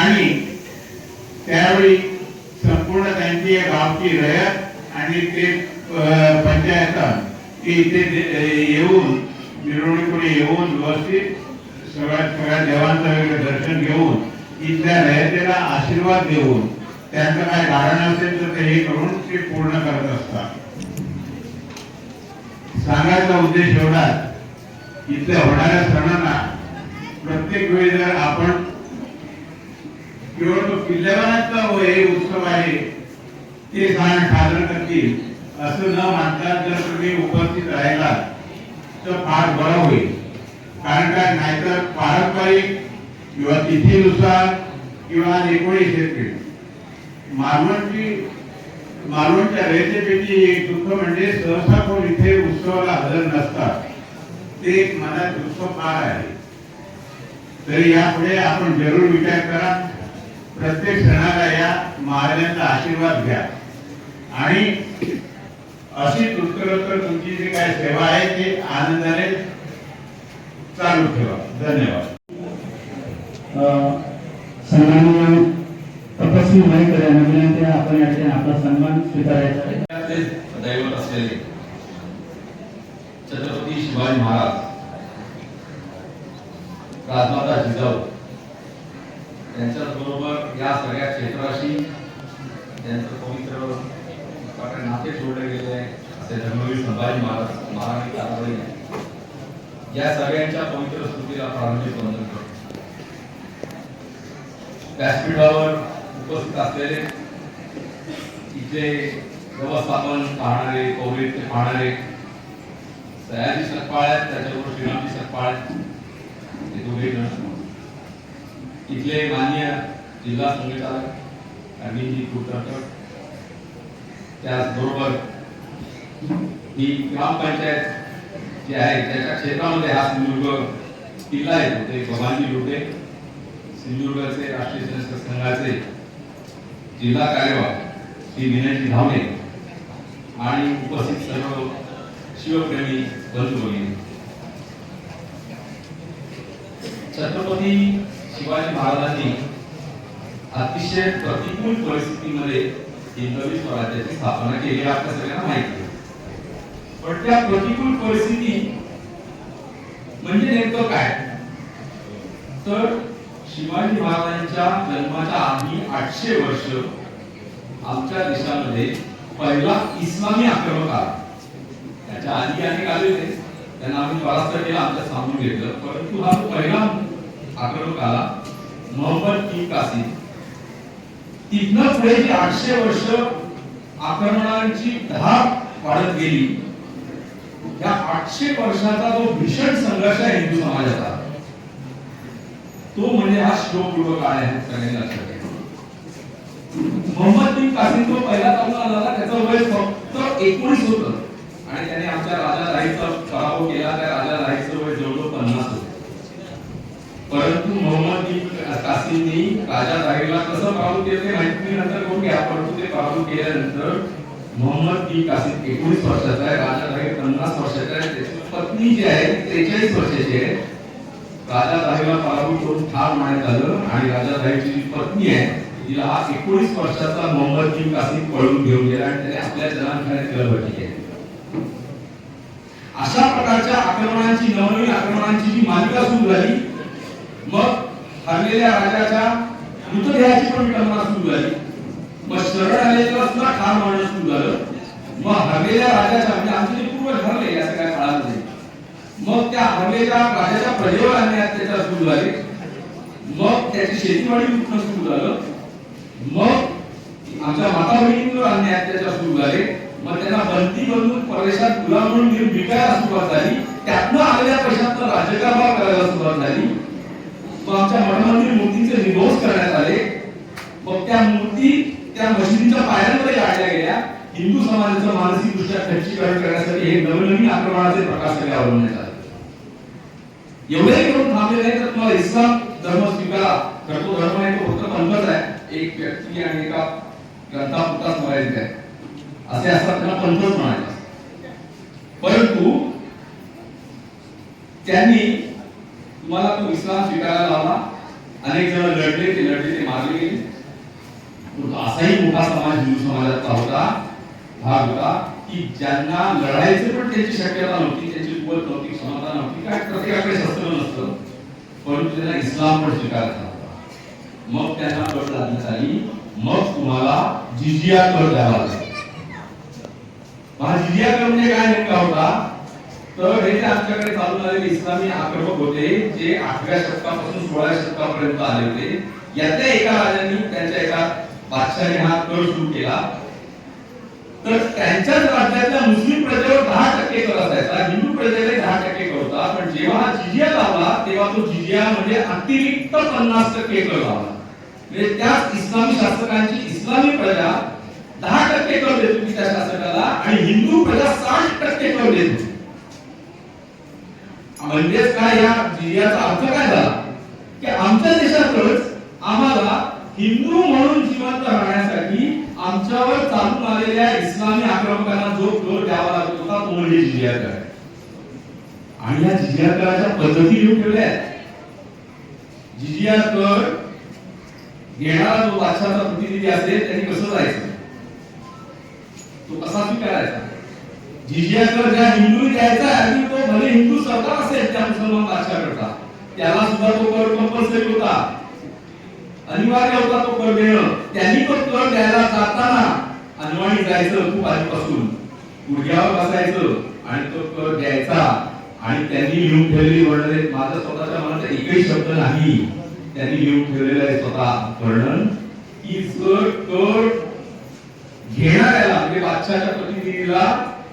[SPEAKER 6] आणि त्यावेळी संपूर्ण त्यांची या गावची रयत आणि ते पंचायत इथे येऊन मिरवणुकीपुढे येऊन व्यवस्थित सगळ्या देवांचं वगैरे दर्शन घेऊन इथल्या रयतेला आशीर्वाद देऊन त्यांचं काय कारण असेल तर ते हे करून ते पूर्ण करत असतात. सांगायचा उद्देश एवढाच इथल्या होणाऱ्या सणांना प्रत्येक वेळी जर आपण केवळ तो किल्लेवारांचा हे उत्सव आहे ते सण साजरा करतील असं न मानता जर तुम्ही उपस्थित राहिला तर फार बरं होईल. कारण काय नाहीतर पारंपरिक किंवा तिथीनुसार किंवा 19 एप्रिल मालवणच्या रयतेपैकी एक दुःख म्हणजे सहसा कोण इथे उत्सवाला हजर नसतात. ते एक मनात दुःख फार आहे. तरी यापुढे आपण जरूर विचार करा. प्रत्येक सणाला या महाराजांचा आशीर्वाद घ्या आणि अशी उत्तरोत्तर तुमची जी काय सेवा आहे ती आनंदाने चालू ठेवा. धन्यवाद.
[SPEAKER 4] सन्माननीय तपस्वी मयेकर यांना विनंती आहे आपण या ठिकाणी आपला सन्मान स्वीकारायचा आहे.
[SPEAKER 7] दैवत असलेले छत्रपती शिवाजी महाराज राजमाता जिजाऊ त्यांच्या बरोबर या सगळ्या क्षेत्राशी त्यांचं पवित्र नाते जोडले गेले आहे असे धर्मवीर संभाजी महाराज कारभारी या सगळ्यांच्या पवित्र स्मृतीला प्रारंभिक वंदन करतो. व्यासपीठावर उपस्थित असलेले इथले व्यवस्थापन पाहणारे पौरित्य पाहणारे सयाजी सकपाळ आहेत त्याच्याबरोबर श्रीरामजी सकपाळ हे दोघे जण इथले मान्य जिल्हा संघचालक अरविंदजी कुलकर्णी त्याचबरोबर ही ग्रामपंचायत जी आहे त्याच्या क्षेत्रामध्ये हा सिंधुदुर्ग किल्ला येतो ते भवानी लुटे सिंधुदुर्गचे राष्ट्रीय स्वयंसेवक संघाचे जिल्हा कार्यवाह श्री विनयजी धावणे आणि उपस्थित सर्व शिवप्रेमी बंधू भगिनी. छत्रपती शिवाजी महाराजांनी अतिशय प्रतिकूल परिस्थितीमध्ये हिंदवी स्वराज्याची स्थापना केली आपल्या सगळ्यांना माहिती आहे. पण त्या प्रतिकूल परिस्थिती म्हणजे नेमकं काय तर शिवाजी महाराजांच्या जन्माच्या आधी 800 वर्ष आमच्या देशामध्ये पहिला इस्लामी आक्रमक आला. त्याच्या आधी अनेक आले होते त्यांना आम्ही परास्त केला आमच्या सामून घेतलं परंतु हा पहिला आक्रमक आला मोहम्मद बिन कासिम. तिथनं पुढे जी 800 वर्ष आक्रमणांची धाक वाढत गेली. या 800 वर्षाचा जो भीषण संघर्ष आहे हिंदू समाजाचा तो म्हणजे हा शिवपूर्व काळ आहे सगळ्यांनी लक्षात घ्या. मोहम्मद बिन कासिम जो पहिला तरुण आला त्याचं वय फक्त 19 होतं आणि त्याने आमच्या राजा राईचा पराभव केला. त्या राजा राईचं वय जवळजवळ 50 होतं. परंतु मोहम्मद बिन कासिमनी राजा राईला कसं पराभव केलं ते माहिती नंतर कोण घ्या. परंतु ते पराभव केल्यानंतर मोहम्मद बिन कासिम 19 वर्षाचा आहे, राजा राई 50 वर्षाचा आहे, त्याची पत्नी जी आहे 43 वर्षाची आहे. राजा राईला पराभव करून ठार मारण्यात आलं आणि राजा राईची जी पत्नी आहे तिला हा 19 वर्षाचा मोहम्मद बिन कासिम पळून घेऊन गेला आणि त्याने आपल्या जनांखान्यात गलबटी केली. अशा प्रकारच्या आक्रमणांची नवनवीन आक्रमणांची जी मालिका सुरू झाली. मग हरलेल्या राजाच्या मृतदेहाची पण विटंबना सुरू झाली. मग शरण आलेल्याला सुद्धा ठार मारणं सुरू झालं. मग हरलेल्या राजाच्या म्हणजे आमचे जे पूर्वज हरले या सगळ्या काळामध्ये मग त्या हरलेल्या राजाच्या प्रजेवर अन्याय अत्याचार सुरू झाले. मग त्याची शेतीवाडी लुटणं सुरू झालं. मग आमच्या माता बहिणींवर अन्याय अत्याचार सुरू झाले. मग त्यांना बंदी बनवून परदेशात गुलाम म्हणून विकायला सुरुवात झाली. त्यातनं आलेल्या पैशातनं राज्यकारभार करायला सुरुवात झाली. मग आमच्या मठामध्ये मूर्तींचे विध्वंस करण्यात आले. मग त्या मूर्ती त्या मशिदीच्या पायऱ्यांमध्ये गाडल्या गेल्या. हिंदू समाजाचं मानसिकदृष्ट्या खच्चीकरण करण्यासाठी हे नवनवीन आक्रमणाचे प्रकार सगळे अवलंबण्यात आले. एवढे करून थांबले नाही तर तुम्हाला इस्लाम धर्म स्वीकारा करतो. धर्म आहे तो फक्त पंथच आहे, एक व्यक्ती आणि एका ग्रंथापुरताच मर्यादित आहे असे असतात, त्यांना पंथच म्हणायचं. परंतु त्यांनी तुम्हाला तो इस्लाम स्वीकारायला लावला. अनेक जण लढले, ते मारले गेले. असाही मोठा समाज हिंदू समाजाचा होता, भाग होता की ज्यांना लढायचं पण त्यांची शक्यता नव्हती, त्यांची कुवत नव्हती, क्षमता नव्हती, काय प्रत्येकाकडे शस्त्र नसतं, परंतु त्यांना इस्लाम पण स्वीकारायचा होता. मग त्यांना अट लादण्यात आली. मग तुम्हाला जिजिया कर द्यावा लागला. जिजिया कर म्हणजे काय नेमका होता तर हे जे आमच्याकडे चालून आलेले इस्लामी आक्रमक होते जे 8व्या शतकापासून 16व्या शतकापर्यंत आले होते. यातल्या एका राजांनी त्यांच्या एका बादशाहाने हा कर सुरू केला. तर त्यांच्याच राज्यातल्या मुस्लिम प्रजेवर 10% कर असायचा, हिंदू प्रजेला 10% कर होता. पण जेव्हा जिजिया लावला तेव्हा तो जिजिया म्हणजे अतिरिक्त 50% कर लावला. म्हणजे त्याच इस्लामी शासकांची इस्लामी प्रजा 10% कर देत होती त्या शासकाला आणि हिंदू प्रजा 60% कर देत होती. म्हणजेच काय, या जिजियाचा अर्थ काय झाला की आमच्या देशातच आम्हाला हिंदू म्हणून जिवंत राहण्यासाठी आमच्यावर चालून आलेल्या इस्लामी आक्रमकांना जो कर द्यावा लागत होता तो म्हणजे जिजिया कर. आणि या जिजिया कराच्या पद्धती लिहून ठेवल्या आहेत. जिजिया कर घेणारा जो बादशाहाचा प्रतिनिधी असेल त्यांनी कसं जायचं, तो कसा स्वीकारायचा. जिजिया कर ज्या हिंदू द्यायचा आणि तो भले हिंदू सरकार असेल त्या मुसलमान बादशाहाकडचा त्याला सुद्धा तो कर कंपल्सरी होता, अनिवार्य होता तो कर देणं. त्यांनी तो कर द्यायला जाताना अनवाणी जायचं खूप आधीपासून, गुडघ्यावर बसायचं आणि तो कर द्यायचा. आणि त्यांनी लिहून ठेवलेली वर्णन, माझा स्वतःच्या मनात एकही शब्द नाही, त्यांनी लिहून ठेवलेलं आहे स्वतः वर्णन की जर कर घेणाऱ्याला म्हणजे बादशाहाच्या प्रतिनिधीला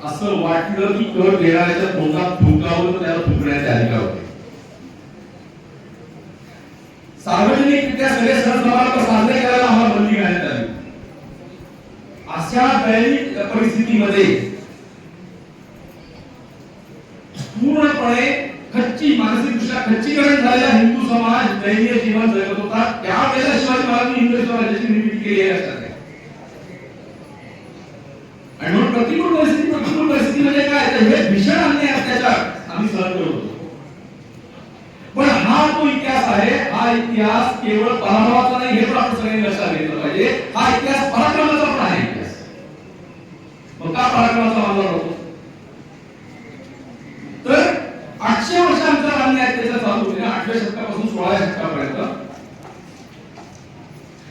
[SPEAKER 7] असं वाटलं की कर देणाऱ्याच्या तोंडात थुंकावं तर त्याला थुंकण्याचे अधिकार होते. सार्वजनिकरित्या सगळे सण समारंभ साजरे करायला आम्हाला बंदी घालण्यात आली. अशा दैनिक परिस्थितीमध्ये पूर्णपणे मानसिकदृष्ट्या खच्चीकरण झालेला हिंदू समाज दैनीय जीवन जगत होता. त्यावेळेला शिवाजी महाराजांनी हिंदू स्वराज्याची निर्मिती केली आहे लक्षात घ्या. आणि म्हणून प्रतिकूल परिस्थिती म्हणजे काय, तर हे भीषण अन्याय अत्याचार आम्ही सहन करत होतो. पण हा तो इतिहास आहे, हा इतिहास केवळ पराभवाचा नाही हे पण आपण सगळ्यांनी लक्षात घेतलं पाहिजे. हा इतिहास पराक्रमाचा पण आहे इतिहास. मग का पराक्रमाचा मानला जातो तर 800 वर्षांचा अन्याय अत्याचार चालू होते ना, 8व्या शतकापासून 16व्या शतकापर्यंत.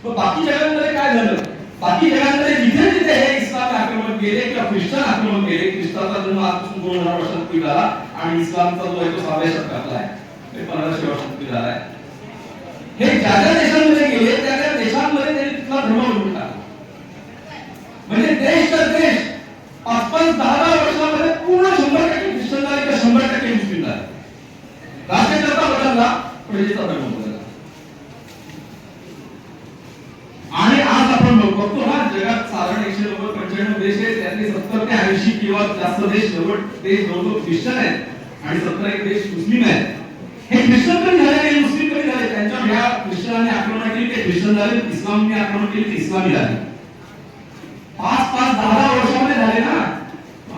[SPEAKER 7] मग बाकी जगांमध्ये काय झालं, बाकी जगांमध्ये जिथे जिथे हे इस्लामी आक्रमण गेले किंवा ख्रिश्चन आक्रमण गेले, ख्रिस्ताचा जन्म आजपासून 2000 वर्षांपूर्वी झाला आणि इस्लामचा जो आहे तो 6व्या शतकातला आहे, 1500 वर्षांपूर्वी झाला आहे. हे ज्या ज्या देशांमध्ये गेले त्या त्या देशांमध्ये त्यांनी तिथला धर्म बदलून टाकला. म्हणजे देश तर देश 5-10 वर्षांमध्ये पूर्ण 100% ख्रिश्चन झाले किंवा 100% मुस्लिम झाले. राज्यकर्ता बदलला, प्रजेचा धर्म बदलला. आणि आज आपण सर्वात जास्त देश 90 ख्रिश्चन आहेत आणि 17 देश मुस्लिम आहेत. हे ख्रिश्चन कधी झाले नाही, मुस्लिम कधी झाले? त्यांच्या ह्या ख्रिश्चनांनी आक्रमण केली ते ख्रिश्चन झाले, इस्लामने आक्रमण केली ते इस्लामी झाले. 5-10 वर्षामध्ये झाले ना.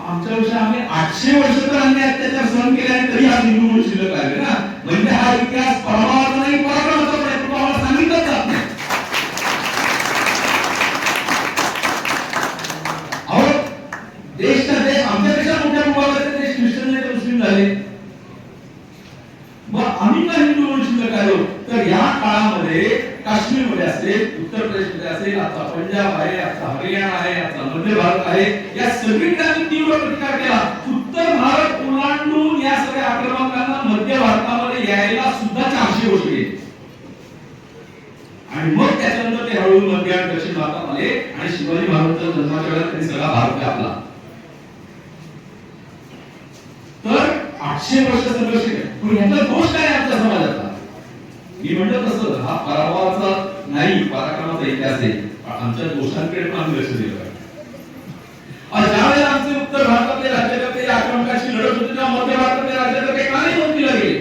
[SPEAKER 7] आमच्या वर्षी आम्ही 800 वर्ष तर आम्ही अत्याचार सहन केले आणि तरी आज हिंदू म्हणून शिल्लक राहिले ना. म्हणजे हा इतिहास पराभवाचा नाही, पराक्रमाचा आहे. तो आम्हाला सांगितलंच जात नाही. अहो देशच्या देश आमच्यापेक्षा मोठ्या प्रमाणात देश ख्रिश्चन नाही तर मुस्लिम झाले. मग आम्ही का हिंदू म्हणून शिल्लक आलो? तर या काळामध्ये काश्मीरमध्ये असेल, उत्तर प्रदेशमध्ये असेल, आता पंजाब आहे, आता हरियाणा आहे, आता मध्य भारत आहे, या सगळीकडे आम्ही तीव्र प्रतिकार केला. उत्तर भारत ओलांडून या सगळ्या आक्रमकांना मध्य भारतामध्ये यायला सुद्धा 400 वर्ष गेली. आणि मग त्याच्यानंतर ते हळूहळू मध्य आणि दक्षिण भारतात आले आणि शिवाजी महाराजांच्या जन्माच्या वेळेला त्यांनी सगळा भारत व्यापला. तर 800 वर्ष संघर्ष केला. पण ह्याचा दोष काय आमच्या समाजाचा? मी म्हणतो तसं हा पराभवाचा नाही, पराक्रमाचा इतिहास आहे. आमच्या दोषांकडे पण आम्ही लक्ष दिलं पाहिजे. ज्यावेळेला आमचे उत्तर भारतातले राज्यकर्ते आक्रमकांशी लढत होते तेव्हा मध्य भारतातले राज्यकर्ते का नाही मंत्रीला गेले?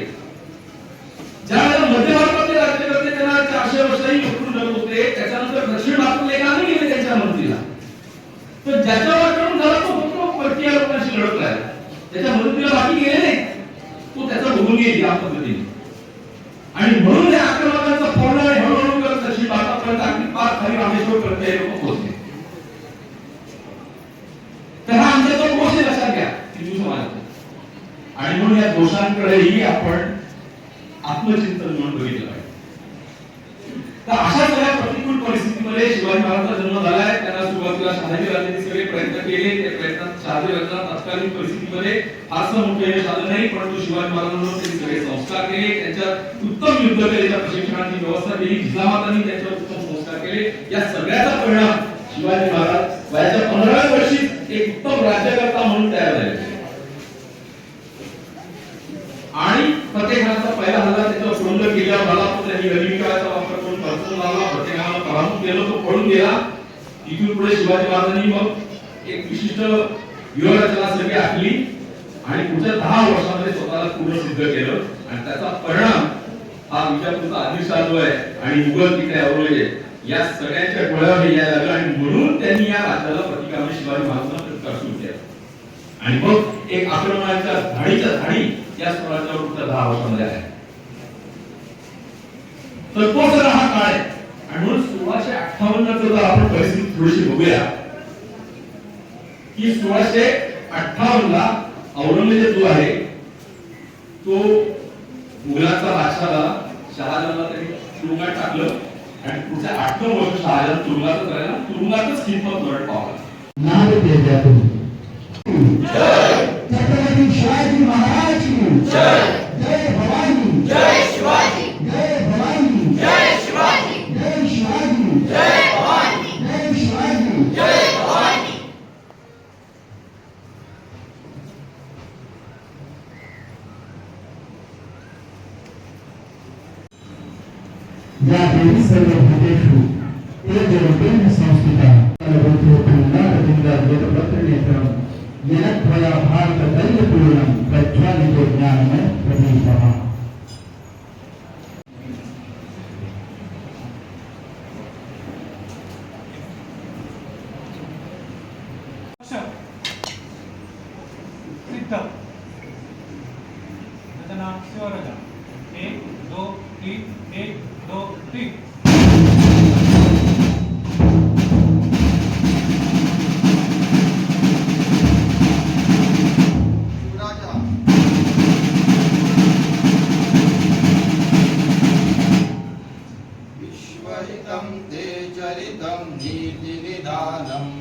[SPEAKER 7] ज्यावेळेला मध्य भारतातले राज्यकर्ते त्यांना 400 वर्षही लढून लढत होते, त्याच्यानंतर दक्षिण भारतातले का नाही गेले त्यांच्या मंत्रीला? तर ज्याच्यावर आक्रमण झालं तो फक्त परकीय लोकांशी लढत राहिला, त्याच्या मदतीला बाकी गेले नाही. तो त्याचा भोगून गेली या पद्धतीने. आणि म्हणून या आक्रमकांचा फळला हळूहळू करत दक्षिण भारतापर्यंत अगदी पार खाली रामेश्वरपर्यंत हे लोक पोहोचले. तर हा आमचा तो दोष आहे, लक्षात घ्या हिंदू समाजाचा. आणि म्हणून या दोषांकडेही आपण आत्मचिंतन म्हणून बघितलं पाहिजे. तर अशा सगळ्या प्रतिकूल परिस्थितीमध्ये शिवाजी महाराजांचा जन्म झालाय. त्यांना सुरुवातीला शहाजी राजांनी सगळे प्रयत्न केले. त्या प्रयत्नात शहाजी राजांना तत्कालीन परिस्थितीमध्ये फारसं मोठं यश आलं नाही, परंतु शिवाजी महाराजांवर त्यांनी सगळे संस्कार केले, त्यांच्यावर उत्तम युद्धकलेच्या प्रशिक्षणाची व्यवस्था केली, जिजामातांनी त्यांच्यावर उत्तम संस्कार केले. या सगळ्याचा परिणाम शिवाजी महाराज वयाच्या 15व्या वर्षी एक उत्तम राज्यकर्ता म्हणून तयार झाले. आणि फतेखानाचा पहिला हल्ला त्याच्यावर सोडलं गेल्यावर झाला, पण त्यांनी गनिमीकाचा वापर करून परतून लावला, फतेखानाला पराभूत केलं, तो पळून गेला. इथून पुढे शिवाजी महाराजांनी मग एक विशिष्ट व्यूहरचना सगळी आखली आणि पुढच्या 10 वर्षांमध्ये स्वतःला पूर्ण सिद्ध केलं. आणि त्याचा परिणाम हा विजापूरचा आदिलशाह जो आहे आणि मुघल तिकडे औरंगजेब या सगळ्यांच्या डोळ्यावर यायला लागला. आणि म्हणून त्यांनी या राज्याला प्रतिकाराने शिवाजी महाराजांना प्रतिकार सुरू केला. आणि मग एक आक्रमणाच्या धाडीच्या धाडी या स्वराज्यावर पुढच्या 10 वर्षांमध्ये आहे. तर तो सगळा हा काळ आहे. आणि म्हणून 1658 जर आपण परिस्थिती थोडीशी बघूया की 1658 ला औरंगजेब जो आहे तो मुघलांचा बादशाह शहाजहानला त्यांनी तुरुंगात टाकलं आणि पुढच्या 8 वर्ष शहाजहान तुरुंगातच राहिला, तुरुंगातच खिदमत मरण पावला.
[SPEAKER 4] नाद देजातून छत्रपती शिवाजी महाराज की जय. जय भवानी, जय शिवाजी, जय भवानी, जय शिवाजी, जय शिवाजी, जय भवानी, जय शिवाजी, जय भवानी. या देवी सर्व भूतेषु तेजरूपेण संस्थिता येनत्वया भारतदैवपूर्णं प्रज्वालितो ज्ञानमय प्रदीपः.
[SPEAKER 2] सिद्ध त्याचं नाव शिवराजा. 1 2 3 1 2 3.
[SPEAKER 5] विश्वहितं ते चरितं नीतिनिधानम्.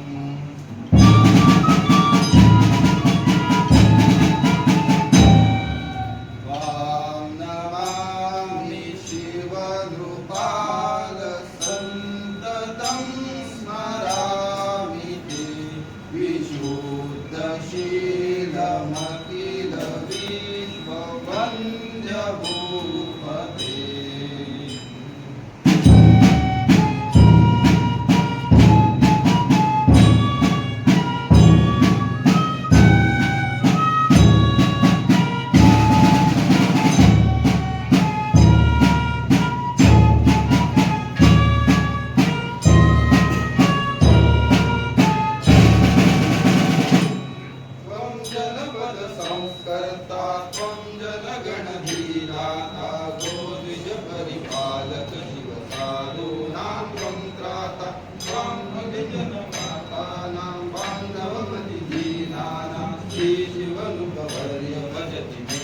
[SPEAKER 8] संस्कर्ता त्वं जनगणधीराता गोद्विज परिपालक शिवसाधूनां त्वं त्राता त्वां भजनमातानां बान्धवमतिदीनानां श्रीशिवनुपवर्य भजति मे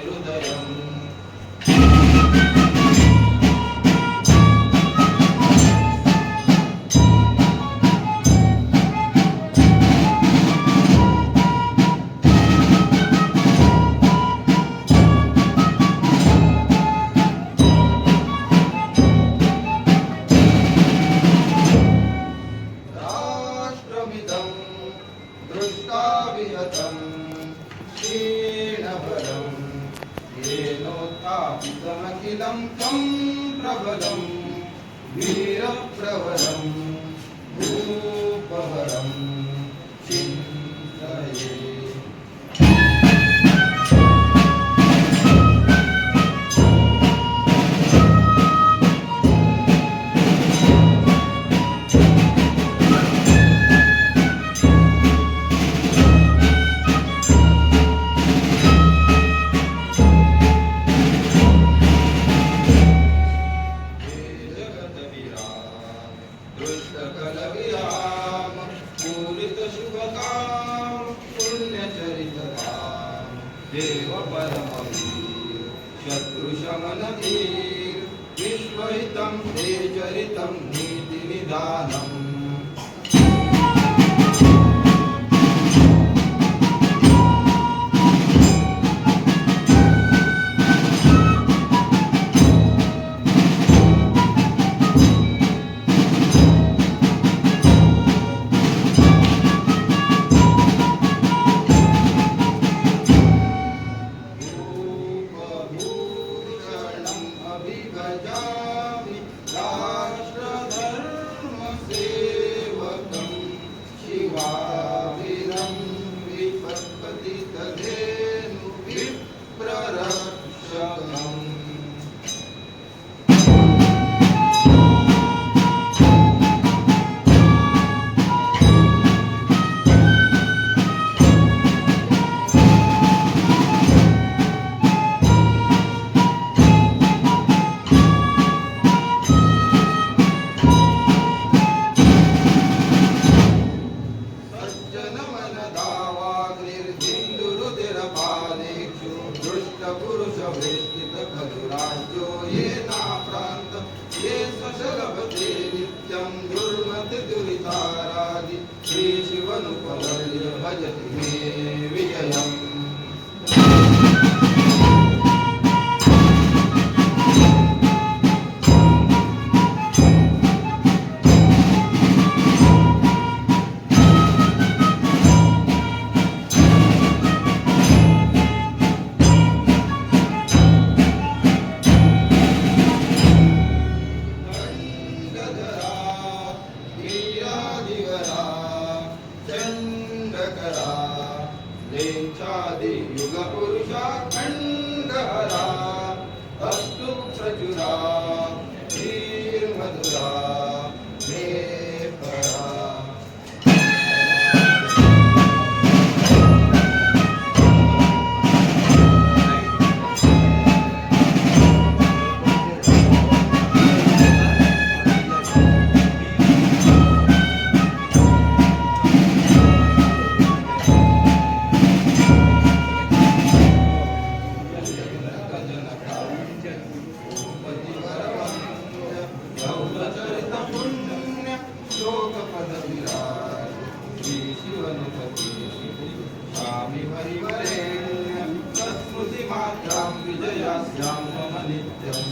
[SPEAKER 8] हृदयम्। राष्ट्रमिदं दृष्टाविहतं क्षीणभरं येनोत्थापितमखिलं तं प्रबलं वीरप्रवरं भूपवरं चिन्तये। दृष्टकलविराम पूरित शुभकाम पुण्यचरितराम देव परमवीर शत्रुशमनधीर विश्वहितं ते चरितं नीतिनिदानम्। अभिभजामि राष्ट्रधर्मसेवकं शिवाविरं विपत्पतितधेनु विप्ररक्षकम्। सज्जनमनदावाग्निर्दिन्दुरुधिरपालेषु दुष्टपुरुषवेष्टितखलुराज्यो येनाप्रान्त ये सशलभते नित्यं दुर्मतिदुरितारादि श्रीशिवनुपवर्य भजति मे विजयम्। चंडकरा लेंचादि युग पुरुषा खंडहरा अस्तु प्रचुरा धीर मधुरा मे परा। स्वामी परिवरेण्य तत्स्मृतिमात्रां विजयास्यां मम नित्यम्।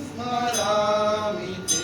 [SPEAKER 8] स्मरामि ते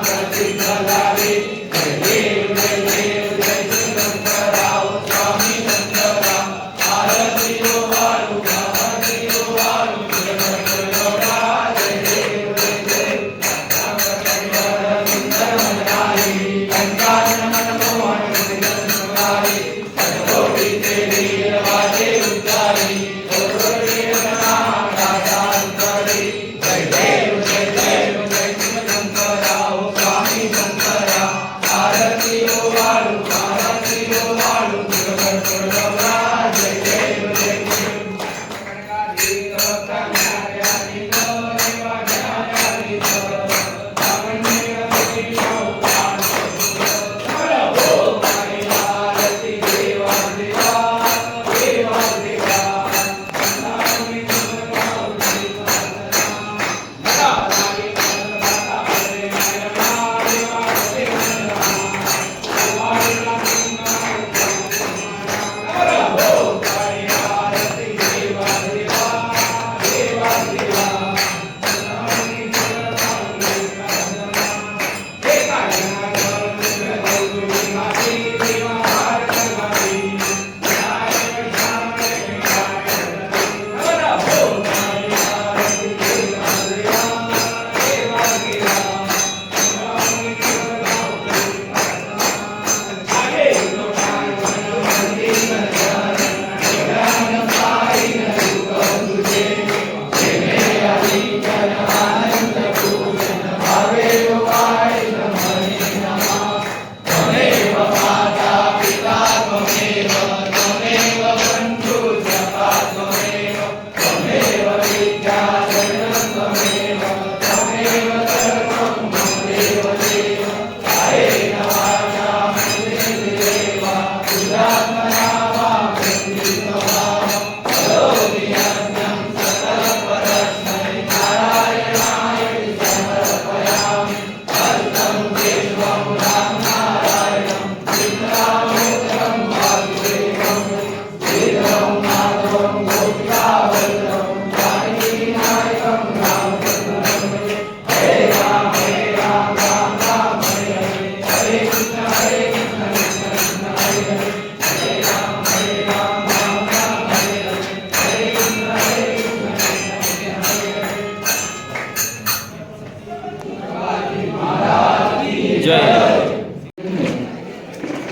[SPEAKER 8] प्रसिद्ध झाले. जय देव जय देव जय श्री शंकरा.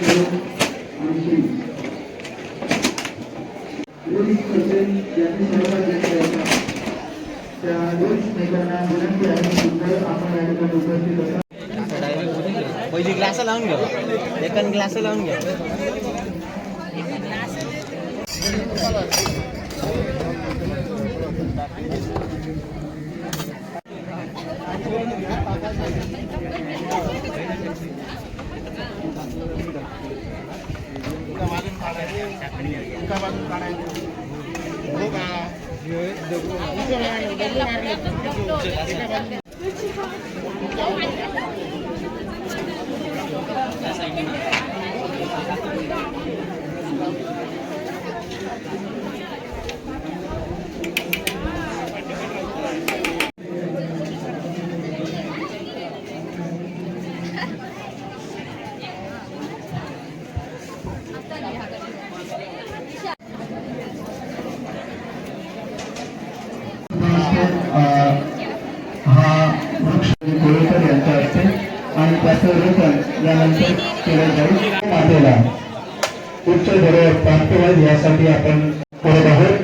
[SPEAKER 4] आणि श्री रोहित सचेन यांनी सहभाग घेतला आहे. त्या दोन नेत्यांना विनंती आहे की जर आपण या ठिकाणी उपस्थित असाल
[SPEAKER 9] पहिली ग्लास लावून घ्या, एकान ग्लास लावून घ्या.
[SPEAKER 4] हा वृक्ष कोळेकर यांच्या हस्ते आणि त्याचं रोपण यानंतर केलं जाईल. मातेला उच्च दर प्राप्तवाद यासाठी आपण करत आहोत.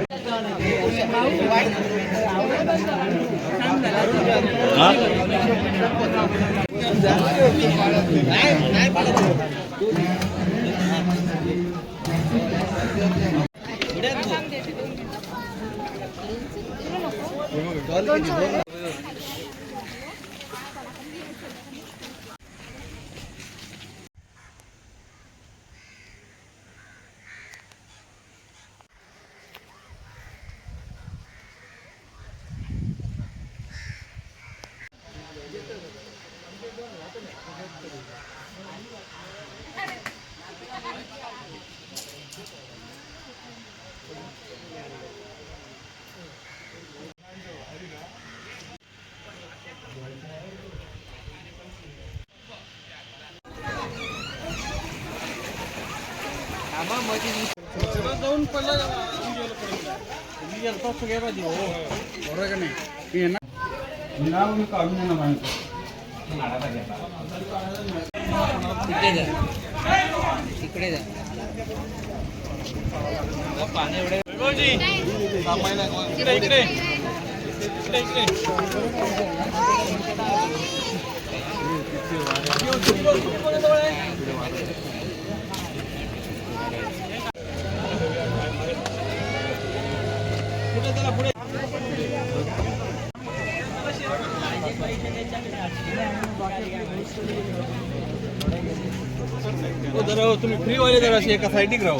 [SPEAKER 9] तुम्ही फ्री वाले जरा एका साईडिक राहू.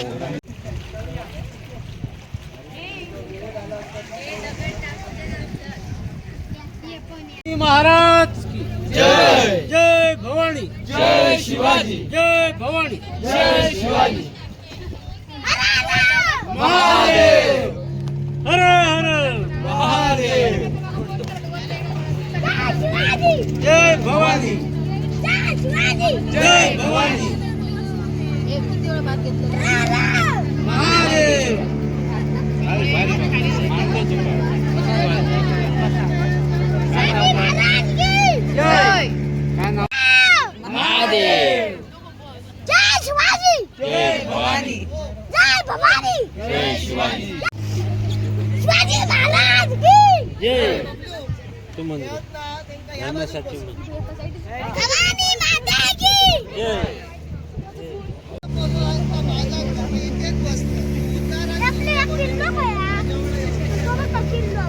[SPEAKER 9] महाराज की जय. जय भवानी. जय शिवाजी. जय भवानी. जय शिवाजी. महादेव. हर हर महादेव. जय भवानी. जय भवानी. महादेव. जय महादेव.
[SPEAKER 10] जय शिवाजी.
[SPEAKER 9] जय भवानी.
[SPEAKER 10] जय भवानी.
[SPEAKER 9] जय शिवाजी.
[SPEAKER 10] शिवाजी महाराज की
[SPEAKER 9] जय. रामासाठी
[SPEAKER 10] भवानी माता की
[SPEAKER 9] जय.
[SPEAKER 10] आपले किल्लो कया सोबत किल्लो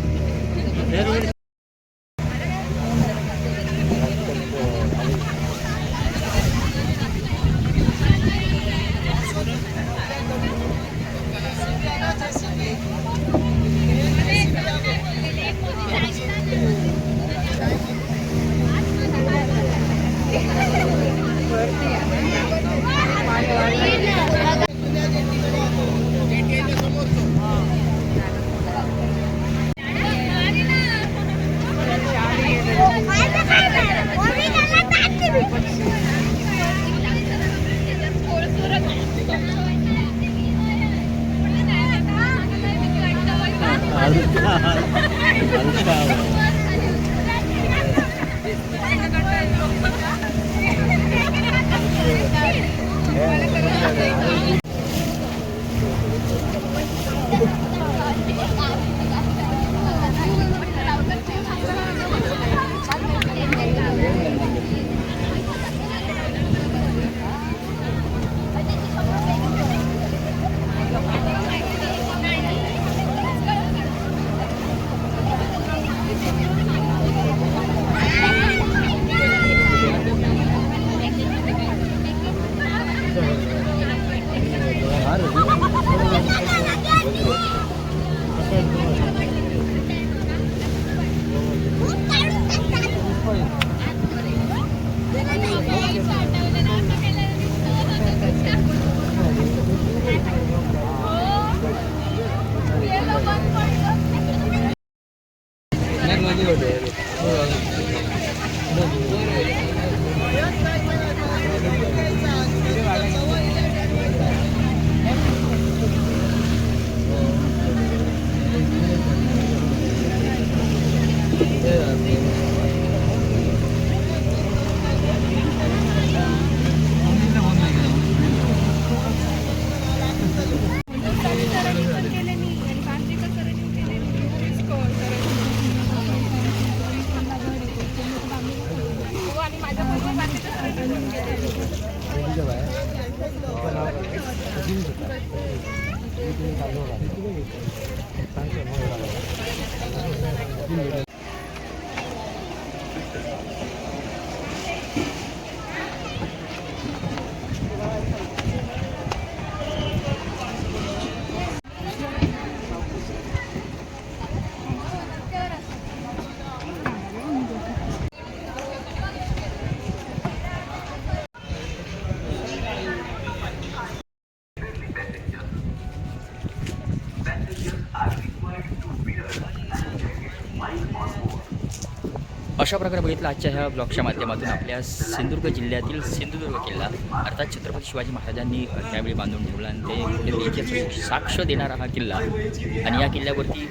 [SPEAKER 1] अशा प्रकारे बघितलं आजच्या ह्या ब्लॉगच्या माध्यमातून आपल्या सिंधुदुर्ग जिल्ह्यातील सिंधुदुर्ग किल्ला अर्थात छत्रपती शिवाजी महाराजांनी त्यावेळी बांधून ठेवला आणि ते कुठेतरी इतिहासाची साक्ष देणारा हा किल्ला आणि या किल्ल्यावरती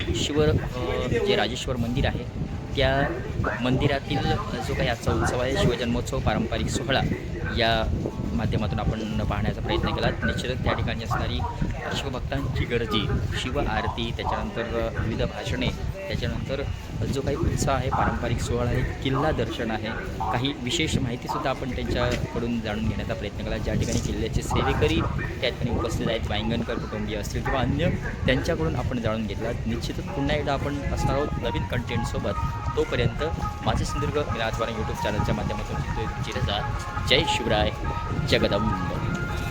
[SPEAKER 1] जे राजेश्वर मंदिर आहे त्या मंदिरातील जो काही आजचा उत्सव आहे शिवजन्मोत्सव पारंपरिक सोहळा या माध्यमातून आपण पाहण्याचा प्रयत्न केला. निश्चितच त्या ठिकाणी असणारी शिवभक्तांची गर्दी, शिव आरती, त्याच्यानंतर विविध भाषणे, त्याच्यानंतर जो काही उत्साह आहे, पारंपरिक सोहळा आहे, किल्ला दर्शन आहे, काही विशेष माहितीसुद्धा आपण त्यांच्याकडून जाणून घेण्याचा प्रयत्न केला. ज्या ठिकाणी किल्ल्याचे सेवेकरी त्या ठिकाणी उपस्थित आहेत, वांगणकर कुटुंबीय असतील किंवा अन्य, त्यांच्याकडून आपण जाणून घेतला. निश्चितच पुन्हा एकदा आपण असणार आहोत नवीन कंटेंटसोबत. तोपर्यंत माझे सिंधुदुर्ग यूट्यूब चॅनलच्या माध्यमातून तुमची रजा. जय शिवराय, जगदंब.